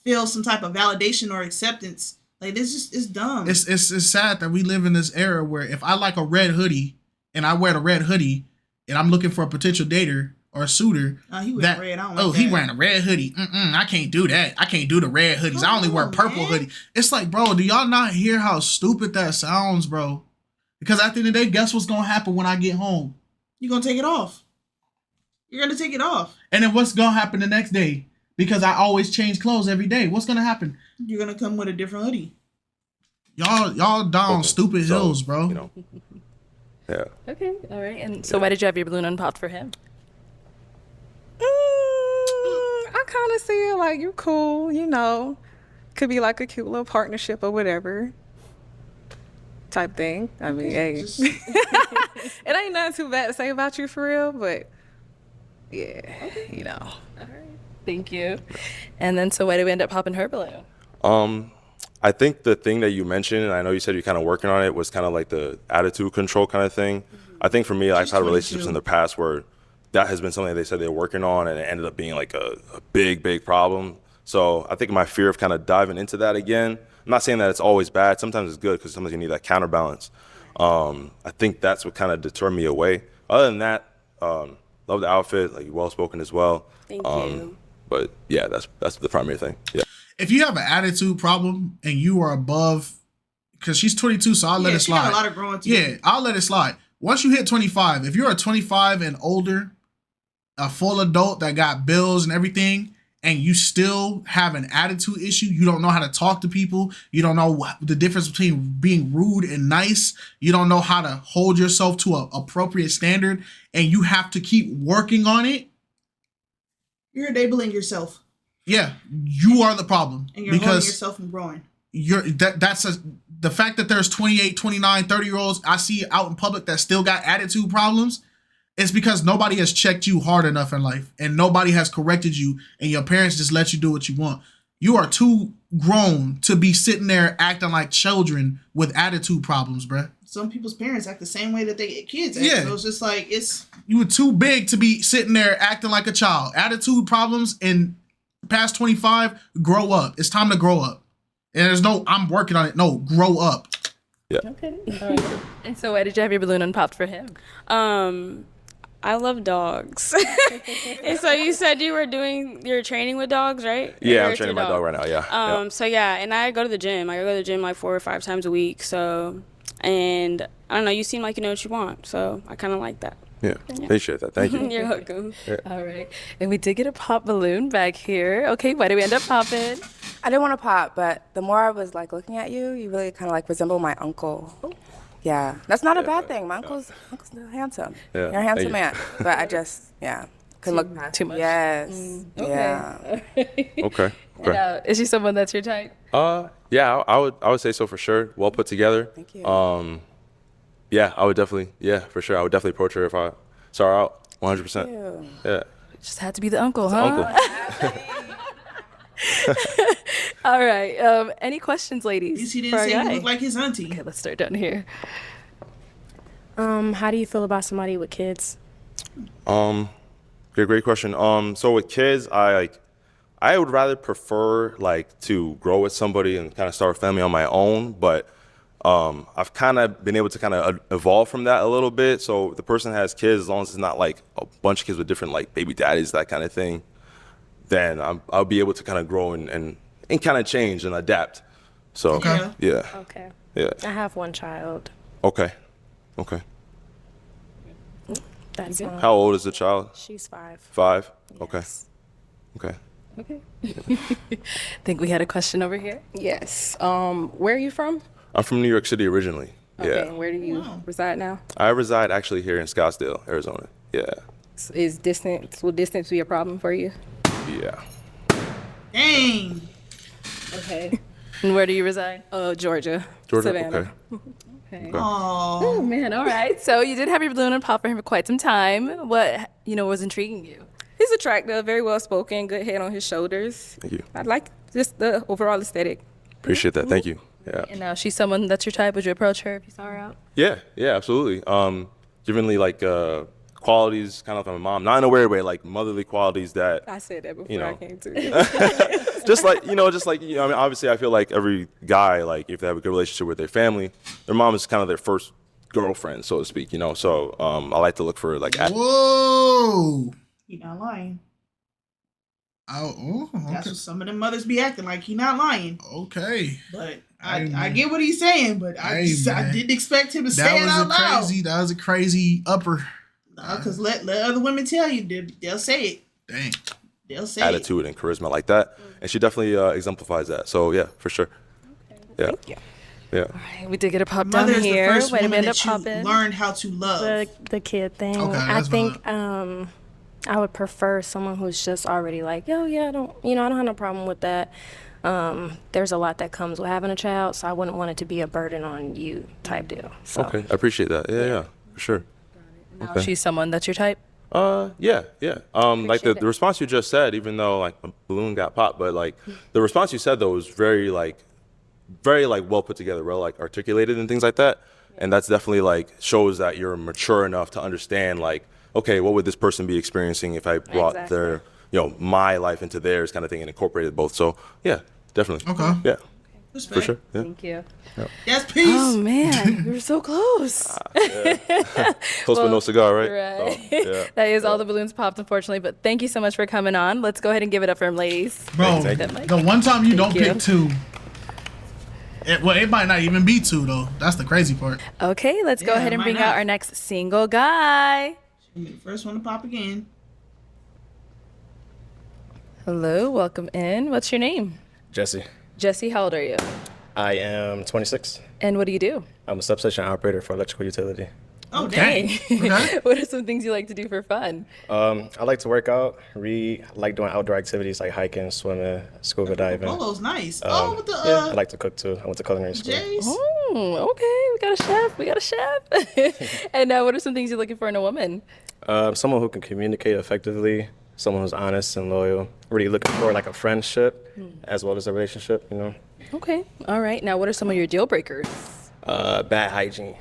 feel some type of validation or acceptance. Like this it's dumb. It's sad that we live in this era where if I like a red hoodie and I wear the red hoodie and I'm looking for a potential dater or a suitor, he wearing red. I don't like he that. wearing a red hoodie. I can't do that. I can't do the red hoodies. I only wear purple hoodie. It's like, bro, do y'all not hear how stupid that sounds, bro? Because at the end of the day, guess what's gonna happen when I get home? You're gonna take it off. You're gonna take it off. And then what's gonna happen the next day? Because I always change clothes every day. What's gonna happen? You're gonna come with a different hoodie. Y'all down stupid hills, bro. Yeah. Okay, all right. And so why did you have your balloon unpopped for him? I kind of see it like you cool, could be like a cute little partnership or whatever type thing. I mean, hey, it ain't nothing too bad to say about you for real, but yeah, All right. Thank you. And then so why did we end up popping her balloon? I think the thing that you mentioned, and I know you said you're kind of working on it, was kind of like the attitude control kind of thing. I think for me, I've had relationships in the past where that has been something they said they're working on, and it ended up being like a big problem. So I think my fear of kind of diving into that again, I'm not saying that it's always bad. Sometimes it's good because sometimes you need that counterbalance. I think that's what kind of deterred me away. Other than that, love the outfit, like you're well spoken as well. Thank you. But yeah, that's the primary thing. Yeah. If you have an attitude problem and you are above, because she's 22, so I'll let it slide. Got a lot of growing to Yeah, I'll let it slide. Once you hit 25, if you're a 25 and older, a full adult that got bills and everything, and you still have an attitude issue, you don't know how to talk to people, you don't know the difference between being rude and nice, you don't know how to hold yourself to an appropriate standard, and you have to keep working on it. You're enabling yourself. Yeah, you are the problem. And you're holding yourself from growing. The fact that there's 28, 29, 30-year-olds I see out in public that still got attitude problems, it's because nobody has checked you hard enough in life and nobody has corrected you and your parents just let you do what you want. You are too grown to be sitting there acting like children with attitude problems, bruh. Some people's parents act the same way that they kids act. Yeah. So it's just like, you were too big to be sitting there acting like a child. Attitude problems in past 25, grow up. It's time to grow up. And there's no, I'm working on it. No, grow up. Yeah. Okay. All right. And so why did you have your balloon unpopped for him? I I love dogs. And so you said you were doing your training with dogs, right? Yeah, I'm training my dog right now. Yeah. So yeah, and I go to the gym. I go to the gym like 4 or 5 times a week. So, and I don't know. You seem like you know what you want. So I kind of like that. Yeah. Appreciate that. Thank you. You're welcome. Yeah. All right. And we did get a pop balloon back here. Okay, why did we end up popping? I didn't want to pop, but the more I was like looking at you, you really kind of like resemble my uncle. Yeah, that's not a bad thing. My uncle's handsome. Yeah, You're a handsome thank man, but I just couldn't look past too much. Yes. Okay. Yeah. Okay. And, is she someone that's your type? Yeah, I would say so for sure. Well put together. Thank you. Yeah, I would definitely. Yeah, for sure. I would definitely approach her if I saw her out. 100%. Ew. Yeah. Just had to be the uncle, huh? Uncle. All right. Any questions, ladies? At least he for didn't our say guy? he looked like his auntie. Okay, let's start down here. How do you feel about somebody with kids? Yeah, great question. So with kids, I would rather prefer like to grow with somebody and kind of start a family on my own, but I've kind of been able to kind of evolve from that a little bit. So if the person has kids, as long as it's not like a bunch of kids with different like baby daddies, that kind of thing, then I'll be able to kind of grow and kind of change and adapt. So Okay. yeah. Okay. Yeah. I have one child. Okay. That's all. How old is the child? She's 5. 5. Yes. Okay. Okay. Think we had a question over here. Yes. Where are you from? I'm from New York City originally. Okay. Yeah. And where do you reside now? I reside actually here in Scottsdale, Arizona. Yeah. Will distance be a problem for you? Yeah. Dang. Okay. And where do you reside? Oh, Georgia. Georgia. Savannah. Okay. Oh. Oh man. All right. So you did have your balloon and pop for him for quite some time. What was intriguing you? He's attractive, very well spoken, good head on his shoulders. Thank you. I like just the overall aesthetic. Appreciate that. Thank you. Yeah. And now she's someone that's your type. Would you approach her if you saw her out? Yeah. Yeah. Absolutely. Given like qualities, kind of like my mom, not in a weird way, like motherly qualities that. I said that before You know. I came to you. just like I mean, obviously, I feel like every guy, like if they have a good relationship with their family, their mom is kind of their first girlfriend, so to speak. So I like to look for like. Whoa. He not lying. Oh, That's okay. what some of them mothers be acting like. He not lying. Okay. But Hey, I man. get what he's saying, but I Hey, man. didn't expect him to say That it was out a loud. crazy. That was a crazy upper. Because let other women tell you, they'll say it. Dang. They'll say Attitude and charisma like that, and she definitely exemplifies that. So yeah, for sure. Yeah. Thank you. Yeah. All right. We did get a it. pop down Mother is the here. first Wait a woman minute, that you popping. learned how to love. The kid thing. Okay, I that's think I would prefer someone who's just already like, oh yeah, I don't have no problem with that. There's a lot that comes with having a child, so I wouldn't want it to be a burden on you type deal. So. Okay, I appreciate that. Yeah, for sure. Now Okay. she's someone that's your type. Yeah. Like the Appreciate it. response you just said, even though like a balloon got popped, but like the response you said though was very well put together, well like articulated and things like that. And that's definitely like shows that you're mature enough to understand like, okay, what would this person be experiencing if I brought Exactly. their, my life into theirs kind of thing and incorporated both. So yeah, definitely. Okay. Yeah, Respect. for sure. Yeah. Thank you. That's peace. Oh man, we were so close. Close but no cigar, right? Right. So, yeah. That is all the balloons popped, unfortunately. But thank you so much for coming on. Let's go ahead and give it up for him, ladies. Bro, Thank you. the one time you don't Thank you. pick 2. It might not even be 2 though. That's the crazy part. Okay, let's go Yeah, ahead and why bring not? out our next single guy. She'll be the first one to pop again. Hello, welcome in. What's your name? Jesse. Jesse, how old are you? I am 26. And what do you do? I'm a substation operator for electrical utility. Oh, dang. Okay. What are some things you like to do for fun? I like to work out, read, I like doing outdoor activities like hiking, swimming, scuba diving. Polo's nice. With Yeah, I the like to cook too. I went to culinary school. J's. Oh, okay. We got a chef. And what are some things you're looking for in a woman? Someone who can communicate effectively, someone who's honest and loyal. Really looking for like a friendship as well as a relationship, Okay. All right. Now, what are some of your deal breakers? Bad hygiene.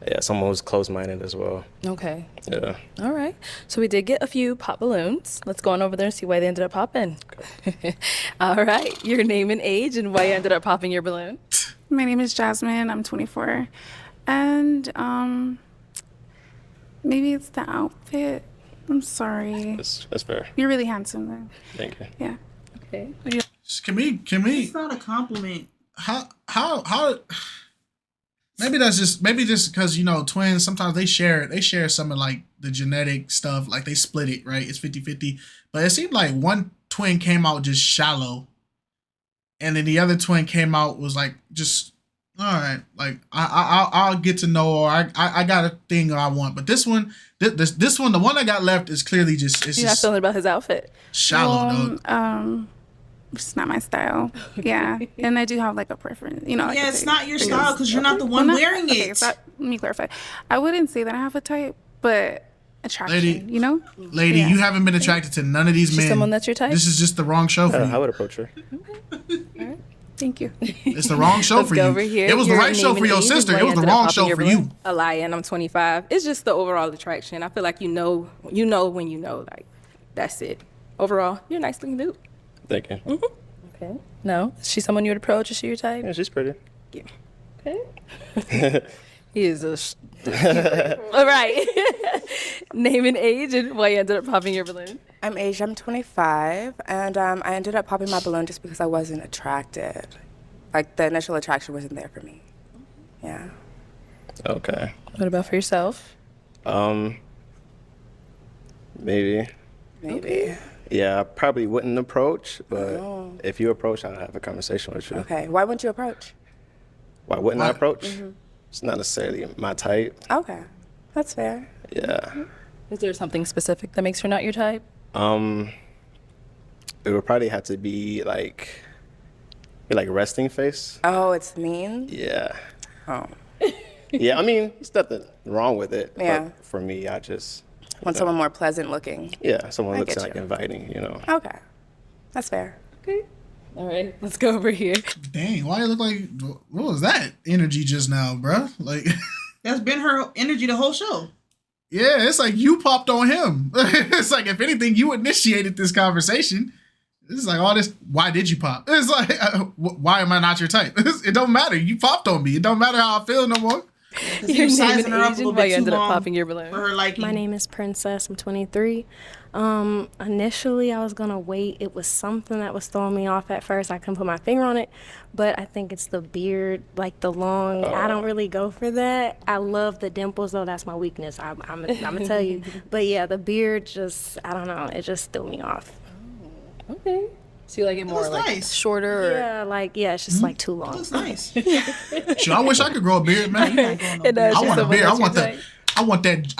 Yeah, someone who's closed-minded as well. Okay. Yeah. All right. So we did get a few pop balloons. Let's go on over there and see why they ended up popping. All right. Your name and age and why you ended up popping your balloon. My name is Jasmine. I'm 24. And Maybe it's the outfit. I'm sorry. That's fair. You're really handsome though. Thank you. Yeah. Okay. Can we? It's not a compliment. How? Maybe just because twins sometimes they share some of like the genetic stuff, like they split it, right? It's 50-50. But it seemed like one twin came out just shallow, and then the other twin came out was like just all right. Like I'll get to know, or I got a thing I want. But this one, this one, the one I got left is clearly just You're not feeling about his outfit. Shallow, dog. It's not my style. Yeah, and I do have like a preference. Like Yeah, it's not your style because you're not the one wearing it. So let me clarify. I wouldn't say that I have a type, but attraction. Lady, Lady, you haven't been attracted to none of these men. Someone that's your type. This is just the wrong show for you. I would approach her. Thank you. It's the wrong show for you. Over here. It was the right show for your sister. It was the wrong show for you. A liar, and I'm 25. It's just the overall attraction. I feel like you know when you know, like that's it. Overall, you're a nice looking dude. Thank you. Mm-hmm. Okay. No, is she someone you would approach? Is she your type? Yeah, she's pretty. Yeah. Okay. He is a. All right. Name and age and why you ended up popping your balloon. I'm Asia. I'm 25, and I ended up popping my balloon just because I wasn't attracted. Like the initial attraction wasn't there for me. Yeah. Okay. What about for yourself? Maybe. Maybe. Yeah, I probably wouldn't approach, but if you approach, I'd have a conversation with you. Okay. Why wouldn't you approach? Why wouldn't I approach? Mm-hmm. It's not necessarily my type. Okay. That's fair. Yeah. Is there something specific that makes her not your type? It would probably have to be like resting face. Oh, it's mean? Yeah. Oh. Yeah, I mean, there's nothing wrong with it. Yeah. But for me, I just want someone more pleasant looking. Yeah, someone I looks get like you. inviting, Okay. That's fair. Okay. All right, let's go over here. Dang, why it look like, what was that energy just now, bruh? Like, that's been her energy the whole show. Yeah, it's like you popped on him. It's like, if anything, you initiated this conversation. It's like all this, why did you pop? It's like, why am I not your type? It don't matter. You popped on me. It don't matter how I feel no more. Your name and age and why you ended up popping your balloon. For her liking. My name is Princess. I'm 23. Initially, I was gonna wait. It was something that was throwing me off at first. I couldn't put my finger on it, but I think it's the beard, like the long. I don't really go for that. I love the dimples, though. That's my weakness. I'm gonna tell you. But yeah, the beard just, I don't know. It just threw me off. Okay. So you like it more like nice. Shorter? Or? Yeah, it's just like too long. That's nice. Sure, I wish I could grow a beard, man. I want a beard. I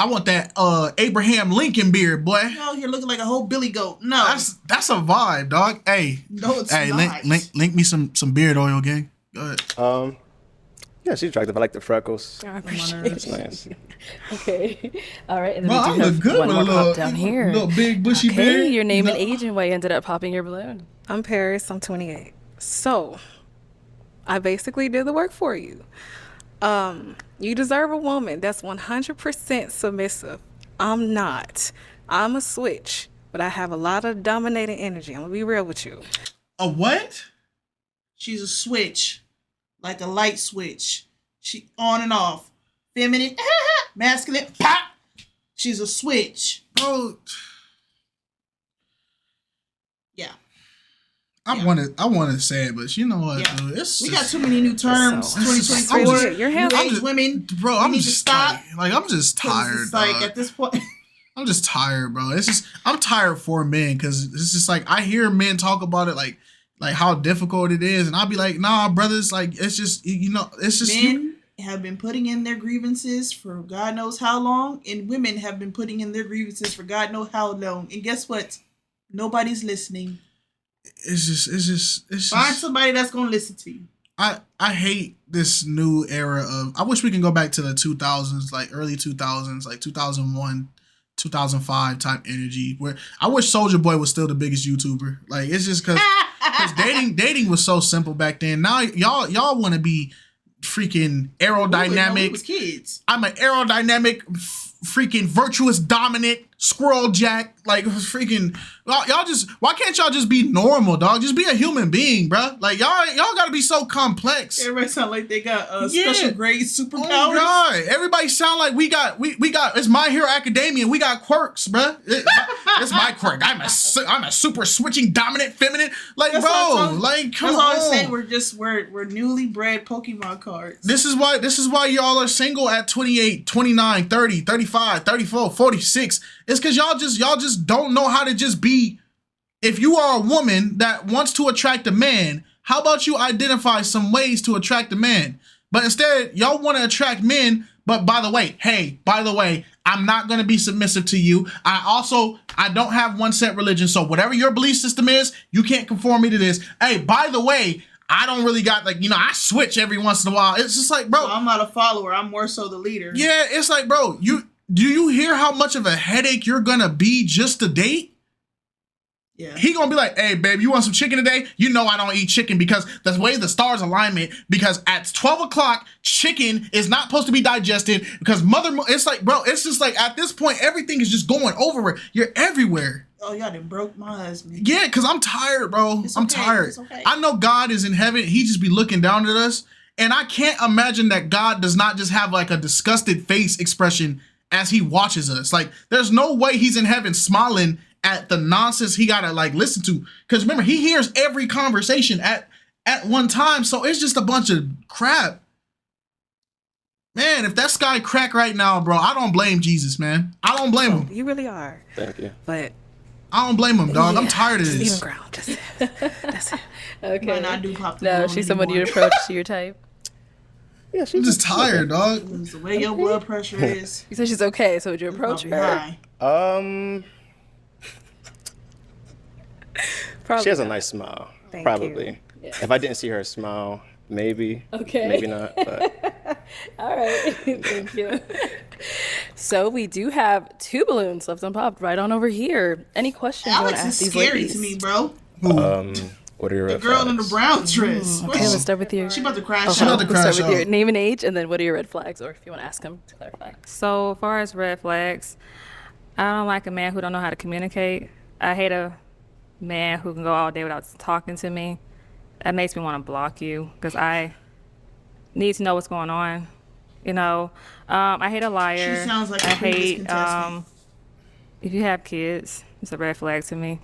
want that Abraham Lincoln beard, boy. You out here looking like a whole billy goat. No. That's a vibe, dog. Hey. No, it's hey, not. link me some beard oil, gang. Go ahead. Yeah, she's attractive. I like the freckles. I appreciate It's nice. Okay. All right. And then Well, I we do look have good one with more a little, pop down here. little big bushy Okay, beard. your name and age and why you ended up popping your balloon. I'm Paris. I'm 28. So, I basically did the work for you. You deserve a woman that's 100% submissive. I'm not. I'm a switch, but I have a lot of dominating energy. I'm gonna be real with you. A what? She's a switch, like a light switch. She on and off, feminine, masculine, pop. She's a switch. Bro. Yeah. I want to say it, but you know what, Yeah. dude? We got too many new terms. 2024. Your New age women. Bro, You I'm need to just stop. like I'm just 'Cause tired. It's like dog. at this point. I'm just tired, bro. It's just I'm tired for men because it's just like I hear men talk about it like how difficult it is, and I'll be like, nah, brothers, like it's just it's just Men have been putting in their grievances for God knows how long, and women have been putting in their grievances for God knows how long. And guess what? Nobody's listening. It's just Find somebody that's gonna listen to you. I hate this new era of. I wish we can go back to the 2000s, like early 2000s, like 2001, 2005 type energy. Where I wish Soulja Boy was still the biggest YouTuber. Like it's just because dating was so simple back then. Now y'all want to be freaking aerodynamic. Was kids. I'm an aerodynamic, freaking virtuous, dominant Squirrel Jack, like freaking y'all just why can't y'all just be normal, dog? Just be a human being, bro. Like y'all gotta be so complex. Everybody sound like they got special grade superpowers. Oh God, everybody sound like we got it's My Hero Academia. We got quirks, bro. It's my quirk. I'm a super switching dominant feminine. Like That's bro, like come that's on. all I'm saying. We're newly bred Pokemon cards. This is why y'all are single at 28, 29, 30, 35, 34, 46. It's because y'all just don't know how to just be. If you are a woman that wants to attract a man, how about you identify some ways to attract a man? But instead, y'all want to attract men. But by the way, I'm not going to be submissive to you. I don't have one set religion. So whatever your belief system is, you can't conform me to this. Hey, by the way, I don't really got I switch every once in a while. It's just like, bro. So I'm not a follower. I'm more so the leader. Yeah, it's like, bro, do you hear how much of a headache you're gonna be just to date? Yeah. He gonna be like, hey, babe, you want some chicken today? You know I don't eat chicken because the way the stars alignment, because at 12 o'clock, chicken is not supposed to be digested because it's like, bro, it's just like at this point, everything is just going over. You're everywhere. Oh, y'all done broke my husband. Yeah, because I'm tired, bro. I'm tired. It's okay. I know God is in heaven. He just be looking down at us. And I can't imagine that God does not just have like a disgusted face expression as he watches us. Like, there's no way he's in heaven smiling at the nonsense he gotta like listen to. Because remember, he hears every conversation at one time. So it's just a bunch of crap. Man, if that sky crack right now, bro, I don't blame Jesus, man. I don't blame him. You really are. Thank you. But I don't blame him, dog. I'm tired of just this. even ground. That's it. Okay. Might not do pop the No, balloon she's someone anymore. you'd approach to your type. I'm just tired, dog. The way your blood pressure is. You said she's okay, so would you approach Probably her? high. Probably She has a not. nice smile. Thank Probably. you. Yeah. If I didn't see her smile, maybe. Okay. Maybe not. But All right. Thank you. So we do have 2 balloons left unpopped right on over here. Any questions you want Alex to is ask these scary ladies? to me, bro. what are your The red girl in the flags? brown dress. Okay, let's start with you. She about to crash She about out. to We'll start crash with your out. name and age, and then what are your red flags, or if you want to ask him to clarify. So, as far as red flags, I don't like a man who don't know how to communicate. I hate a man who can go all day without talking to me. That makes me want to block you because I need to know what's going on. You know, I hate a liar. She sounds like a I previous hate contestant. if you have kids. It's a red flag to me.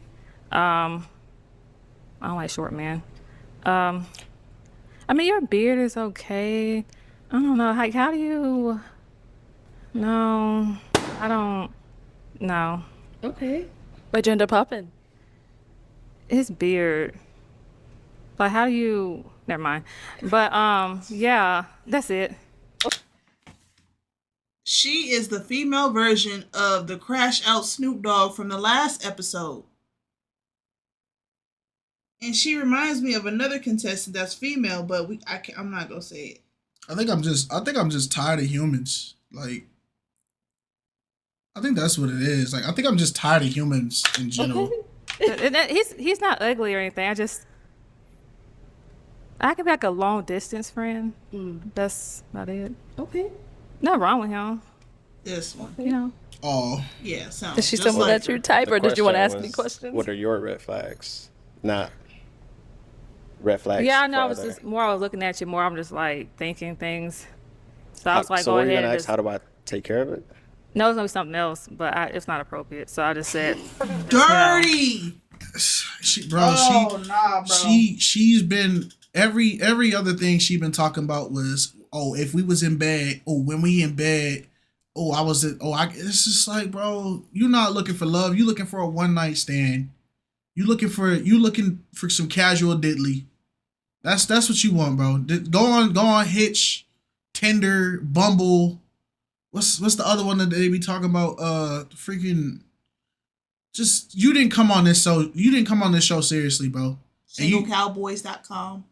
I don't like short men. I mean, your beard is okay. I don't know. Like, how do you? No, I don't. No, Okay. Why'd you end up popping? his beard. Like, how do you? Never mind. But yeah, that's it. She is the female version of the crash out Snoop Dogg from the last episode. And she reminds me of another contestant that's female, but I'm not gonna say it. I think I'm just tired of humans. Like, I think that's what it is. Like, I think I'm just tired of humans in general. He's not ugly or anything. I could be like a long distance friend. That's not it. Okay. Nothing wrong with him. This one. You know. Oh, Yeah, sounds Is she just someone like that's your her. type, or The did you want to question ask any was, questions? What are your red flags? Not red flags. Yeah, I know. I was for just other- more. I was looking at you more. I'm just like thinking things. So I was like, so go what are you ahead gonna and ask? just. How do I take care of it? No, it's gonna be something else, but it's not appropriate. So I just said, Dirty. Nah, bro. she's been every other thing she been talking about was, oh, if we was in bed, oh, when we in bed, oh, it's just like, bro, you're not looking for love. You looking for a one night stand. You looking for some casual diddly. That's what you want, bro. Go on Hitch, Tinder, Bumble. What's the other one that they be talking about? Freaking. Just you didn't come on this show seriously, bro. SingleCowboys.com,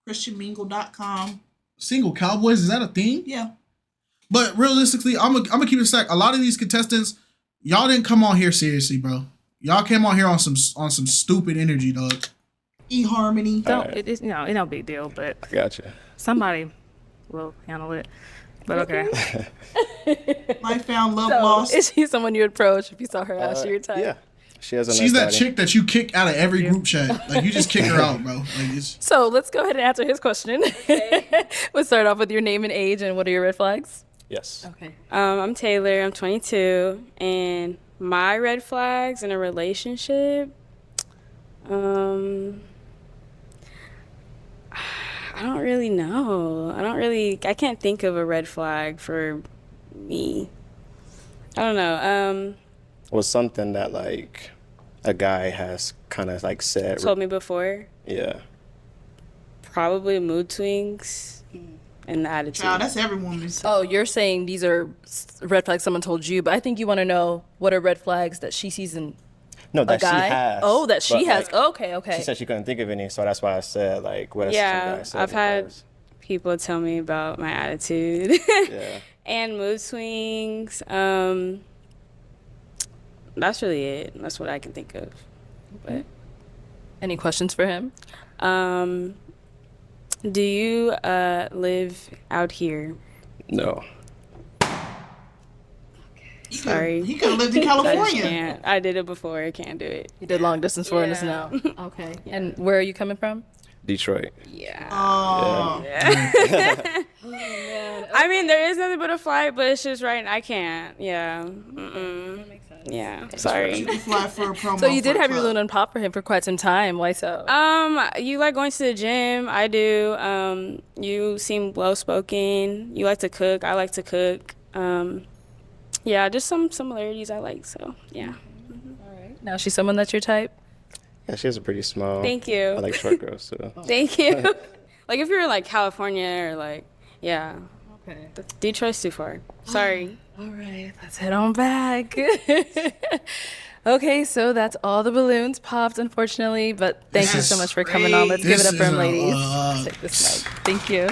ChristianMingle.com. Single Cowboys, is that a thing? Yeah. But realistically, I'm gonna keep it a sec. A lot of these contestants, y'all didn't come on here seriously, bro. Y'all came on here on some stupid energy, dog. eHarmony. don't. It's no big deal, but I gotcha. somebody will handle it. But okay. Life found, love So, lost. is she someone you approach if you saw her out? She your type? Yeah. She has a She's nice that body. chick that you kick out of every group chat. Like, you just kick her out, bro. Like, it's, So let's go ahead and answer his question. We'll start off with your name and age, and what are your red flags? Yes. Okay. I'm Taylor. I'm 22, and my red flags in a relationship. I don't really know. I can't think of a red flag for me. I don't know. Was something that like a guy has kind of like said. Told me before. Yeah. Probably mood swings and the attitude. Child, that's every woman's. Oh, you're saying these are red flags someone told you, but I think you want to know what are red flags that she sees in No, a that guy. she has. Oh, that she but, has. like, Okay. She said she couldn't think of any, so that's why I said like, what? Yeah, some guy I've said had before. people tell me about my attitude Yeah. and mood swings. That's really it. That's what I can think of. But Any questions for him? do you live out here? No. Sorry. He could have lived in I just California. can't. I did it before. I can't do it. You did long distance for us now. Okay. And where are you coming from? Detroit. Yeah. Oh. I mean, there is nothing but a flight, but it's just right. I can't. Yeah. Yeah. Sorry. You can fly for a promo. So you did for a have your club. balloon on pop for him for quite some time. Why so? You like going to the gym. I do. You seem well spoken. You like to cook. I like to cook. Yeah, just some similarities I like. So yeah. All right. Now she's someone that's your type. Yeah, she has a pretty small. Thank you. I like short girls too. Thank you. Like if you're in like California or like yeah. Okay. Detroit's too far. Sorry. All right, let's head on back. Okay, so that's all the balloons popped, unfortunately, but thank you so much for coming on. Let's give it up for him, ladies. Take this mic. Thank you.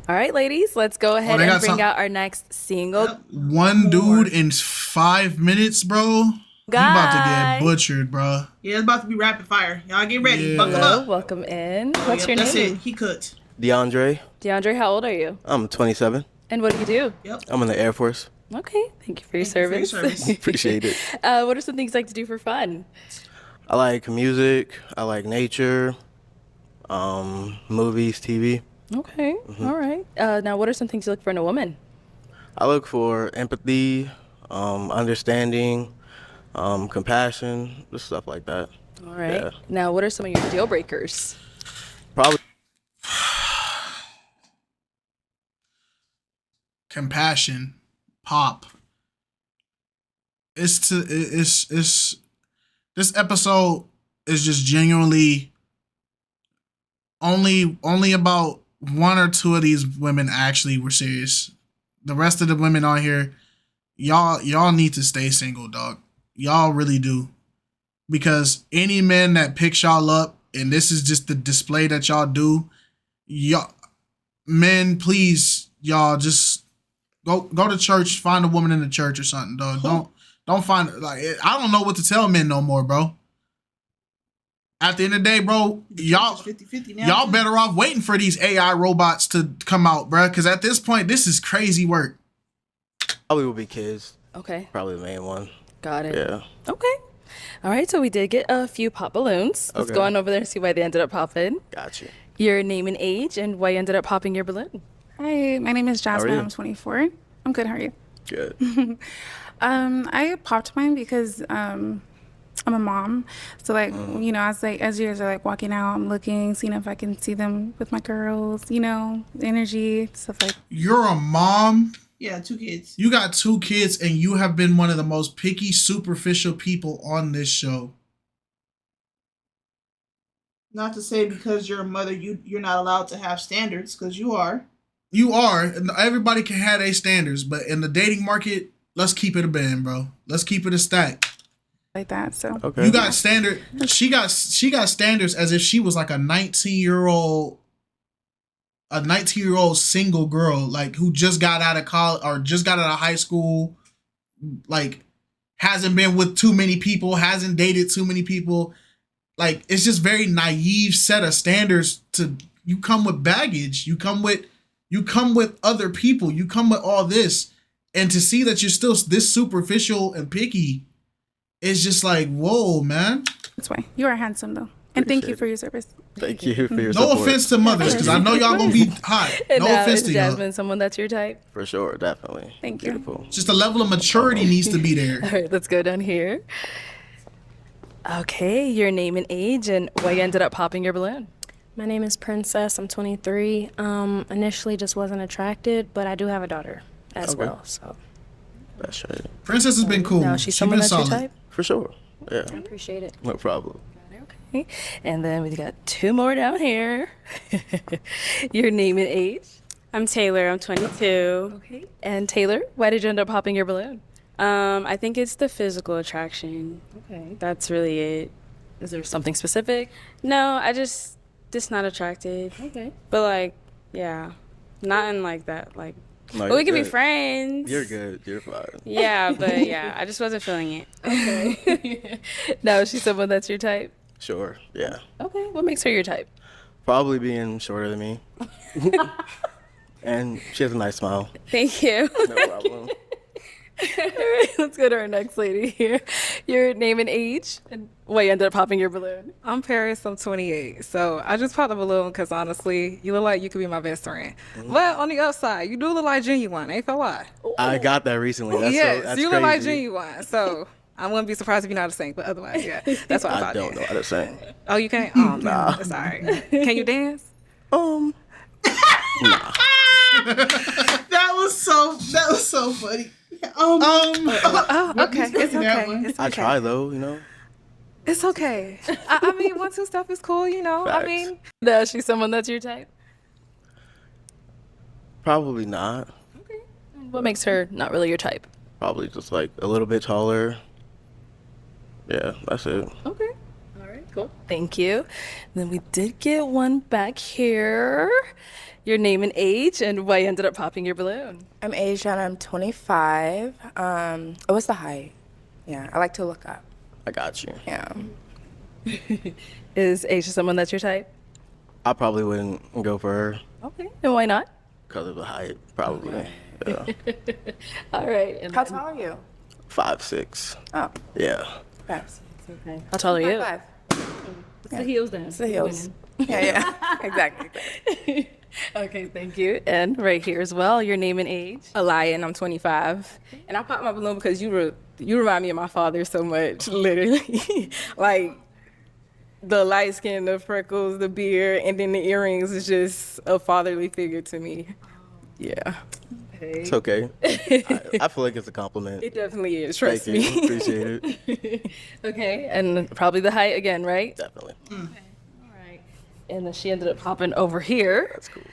All right, ladies, let's go ahead they and got bring some- out our next single. one dude in 5 minutes, bro. He about to Guy. get butchered, bro. Yeah, it's about to be rapid fire. Y'all get ready. Yeah. Buckle Hello, up. welcome in. Oh, What's yep, your that's name? it. He cooked. Deandre. DeAndre, how old are you? I'm 27. And what do you do? Yep. I'm in the Air Force. Okay, thank you for your Thank you service. for your service. Appreciate it. What are some things you like to do for fun? I like music. I like nature. Movies, TV. Okay, all right. Now, what are some things you look for in a woman? I look for empathy, understanding, compassion, just stuff like that. All right. Yeah. Now, what are some of your deal breakers? Probably. Compassion, pop. It's this episode is just genuinely only about one or two of these women actually were serious. The rest of the women on here, y'all need to stay single, dog. Y'all really do. Because any man that picks y'all up, and this is just the display that y'all do, y'all men, please, y'all just go to church, find a woman in the church or something, dog. Don't find like I don't know what to tell men no more, bro. At the end of the day, bro, y'all 50-50 now. y'all better off waiting for these AI robots to come out, bro. Because at this point, this is crazy work. Probably will be kids. Okay, Probably the main one. got it. Yeah. Okay. All right, so we did get a few pop balloons. Let's go Okay. on over there and see why they ended up popping. Gotcha. Your name and age and why you ended up popping your balloon. Hi, my name is Jasmine. you? I'm 24. I'm good. How are you? Good. I popped mine because I'm a mom. So like, you know, as you guys are like walking out, I'm looking, seeing if I can see them with my girls, you know, energy, stuff like You're a mom. Yeah, 2 kids. You got 2 kids, and you have been one of the most picky, superficial people on this show. Not to say because you're a mother, you're not allowed to have standards, because you are. You are, and everybody can have their standards, but in the dating market, let's keep it a band, bro. Let's keep it a stack. that. So Okay. You got standard. She got standards as if she was like a 19-year-old single girl, like who just got out of college or just got out of high school, like hasn't been with too many people, hasn't dated too many people. Like it's just very naive set of standards to you come with baggage. You come with other people. You come with all this. And to see that you're still this superficial and picky is just like, whoa, man. That's why. You are handsome, though. And thank you for your service. Thank you for your No support. offense to mothers, because I know y'all gonna be hot. No offense to y'all. Jasmine someone that's your type? For sure, definitely. Thank you. Beautiful. Just a level of maturity needs to be there. All right, let's go down here. Okay, your name and age and why you ended up popping your balloon. My name is Princess. I'm 23. Initially just wasn't attracted, but I do have a daughter as well. So That's right. Princess has been cool. Now she's She someone been that's your solid. type? For sure. Yeah. I appreciate it. No problem. Okay. And then we got two more down here. Your name and age. I'm Taylor. I'm 22. Okay. And Taylor, why did you end up popping your balloon? I think it's the physical attraction. Okay. That's really it. Is there something specific? No, I just not attracted. Okay. But like, yeah, not in like that. Like, No, but we you're can be good. friends. You're good. You're fine. Yeah, but yeah, I just wasn't feeling it. Okay. Now is she someone that's your type? Sure. Yeah. Okay. What makes her your type? Probably being shorter than me. And she has a nice smile. Thank you. No problem. All right, let's go to our next lady here. Your name and age and why you ended up popping your balloon. I'm Paris. I'm 28. So I just popped a balloon because honestly, you look like you could be my best friend. But on the upside, you do look like Genuine. Ain't for lie. I got that recently. That's Yes, that's you look like crazy. Genuine. So I wouldn't be surprised if you're not a saint. But otherwise, yeah, that's what I I thought. don't know how to sing. Oh, you can't? Oh, nah. That's all right. Can you dance? Nah. That was so funny. Oh, okay. It's okay. It's I okay. try though, you know. It's okay. I mean, 1-2 stuff is cool, you know. Facts. I mean, Now is she someone that's your type? Probably not. What makes her not really your type? Probably just like a little bit taller. Yeah, that's it. Okay. All right, cool. Thank you. Then we did get one back here. Your name and age and why you ended up popping your balloon. I'm Asia and I'm 25. What's the height? Yeah, I like to look up. I got you. Yeah. Is Asia someone that's your type? I probably wouldn't go for her Okay. And why not? because of the height, probably. Yeah. All right. And How then- tall are you? 5'6". Oh, Yeah. perhaps. Okay. How tall are you? 5'5". It's the heels then. It's the heels. Yeah. Exactly. Okay, thank you. And right here as well, your name and age. Alaya, and I'm 25. And I popped my balloon because you remind me of my father so much, literally. Like, the light skin, the freckles, the beard, and then the earrings is just a fatherly figure to me. Yeah. It's okay. I feel like it's a compliment. It definitely is, trust Thank you. me. Appreciate it. Okay, and probably the height again, right? Definitely. All right. And then she ended up popping over here. That's cool.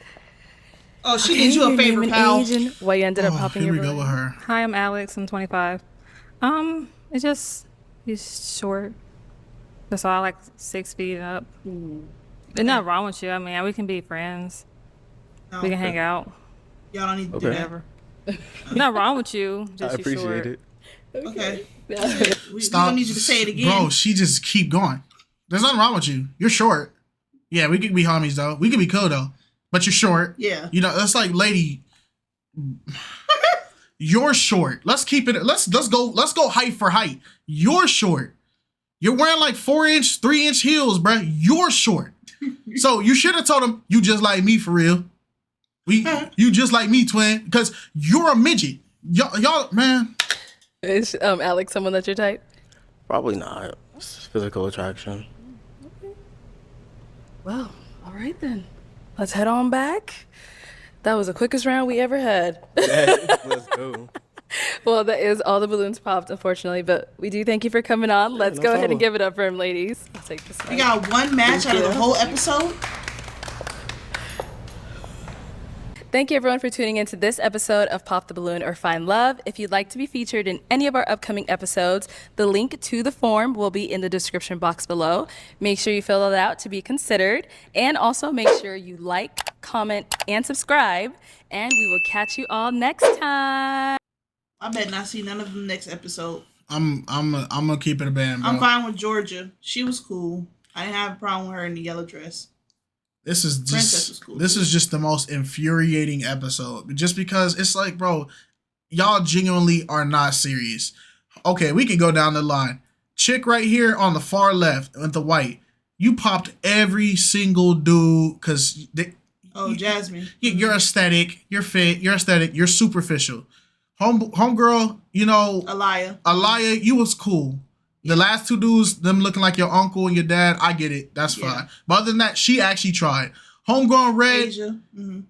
Oh, she did you a your favor, name and pal. age and why you ended up popping Here your we go balloon. with her. Hi, I'm Alex. I'm 25. It's just he's short. That's all. I like 6 feet up. There's nothing wrong with you. I mean, we can be friends. We can hang out. Y'all don't need to do Okay. that. Whatever. Nothing wrong with you. I Just you appreciate short. it. Okay. We Stop. don't need you to say it again. Bro, she just keep going. There's nothing wrong with you. You're short. Yeah, we could be homies though. We could be cool though. But you're short. Yeah. You know, that's like, lady, you're short. Let's keep it. Let's go height for height. You're short. You're wearing like 4-inch, 3-inch heels, bruh. You're short. So you should have told him you just like me for real. You just like me, twin, because you're a midget. Y'all, man. Is Alex someone that's your type? Probably not. It's physical attraction. Well, all right then. Let's head on back. That was the quickest round we ever had. Let's go. Well, that is all the balloons popped, unfortunately, but we do thank you for coming on. Let's no go ahead problem. and give it up for him, ladies. I'll take this We one. got one match out of the whole episode. Thank you, everyone, for tuning in to this episode of Pop the Balloon or Find Love. If you'd like to be featured in any of our upcoming episodes, the link to the form will be in the description box below. Make sure you fill it out to be considered. And also make sure you like, comment, and subscribe. And we will catch you all next time. I bet not see none of them next episode. I'm gonna keep it a band, bro. I'm fine with Georgia. She was cool. I didn't have a problem with her in the yellow dress. This is Princess was just cool, this too. is just the most infuriating episode. Just because it's like, bro, y'all genuinely are not serious. Okay, we can go down the line. Chick right here on the far left with the white. You popped every single dude because Jasmine. You're aesthetic, you're fit, you're aesthetic, you're superficial. Homegirl, you know, Aliyah, you was cool. The last two dudes, them looking like your uncle and your dad, I get it. That's fine. But other than that, she actually tried. Homegrown Red, Asia.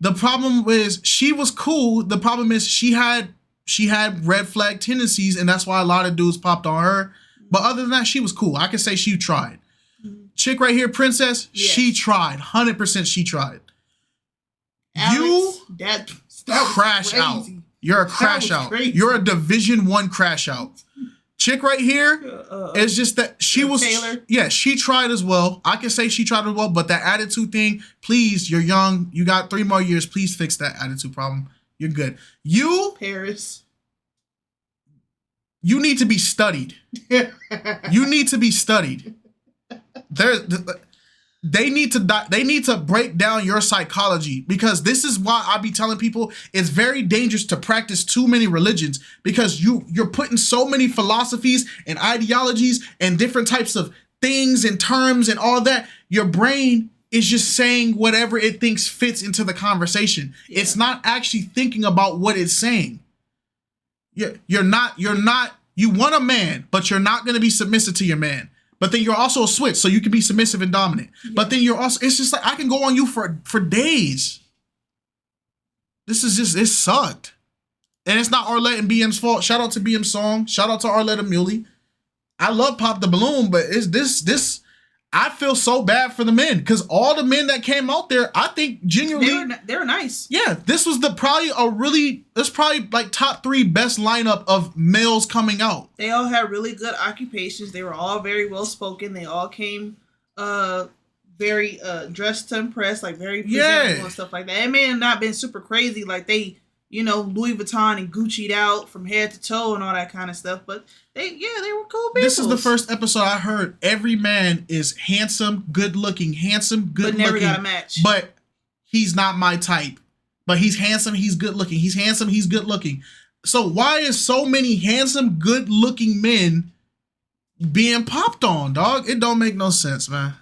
the problem is she was cool. The problem is she had red flag tendencies, and that's why a lot of dudes popped on her. But other than that, she was cool. I can say she tried. Chick right here, Princess, she tried. 100% she tried. Alex, that crash out. You're a crash out. crazy. You're a Division 1 crash out. Chick right here is just that she was Taylor. Yeah, she tried as well. I can say she tried as well, but that attitude thing, please, you're young. You got 3 more years. Please fix that attitude problem. You're good. You Paris. You need to be studied. You need to be studied. They need to break down your psychology, because this is why I be telling people it's very dangerous to practice too many religions, because you're putting so many philosophies and ideologies and different types of things and terms and all that. Your brain is just saying whatever it thinks fits into the conversation. It's not actually thinking about what it's saying. You're not, you want a man, but you're not going to be submissive to your man. But then you're also a switch, so you can be submissive and dominant. But then you're also, it's just like, I can go on you for days. This is just, it sucked. And it's not Arlette and BM's fault. Shout out to BM's song. Shout out to Arlette Amuli. I love Pop the Balloon, but it's this, I feel so bad for the men, because all the men that came out there, I think genuinely they were nice. Yeah, this was probably like top 3 best lineup of males coming out. They all had really good occupations. They were all very well spoken. They all came very dressed to impress, like very presentable and stuff like that. It may have not been super crazy, like they, Louis Vuitton and Gucci'd out from head to toe and all that kind of stuff, but they were cool people. This is the first episode I heard every man is handsome, good looking, but never got a match. But he's not my type. But he's handsome, he's good looking. He's handsome, he's good looking. So why is so many handsome, good looking men being popped on, dog? It don't make no sense, man.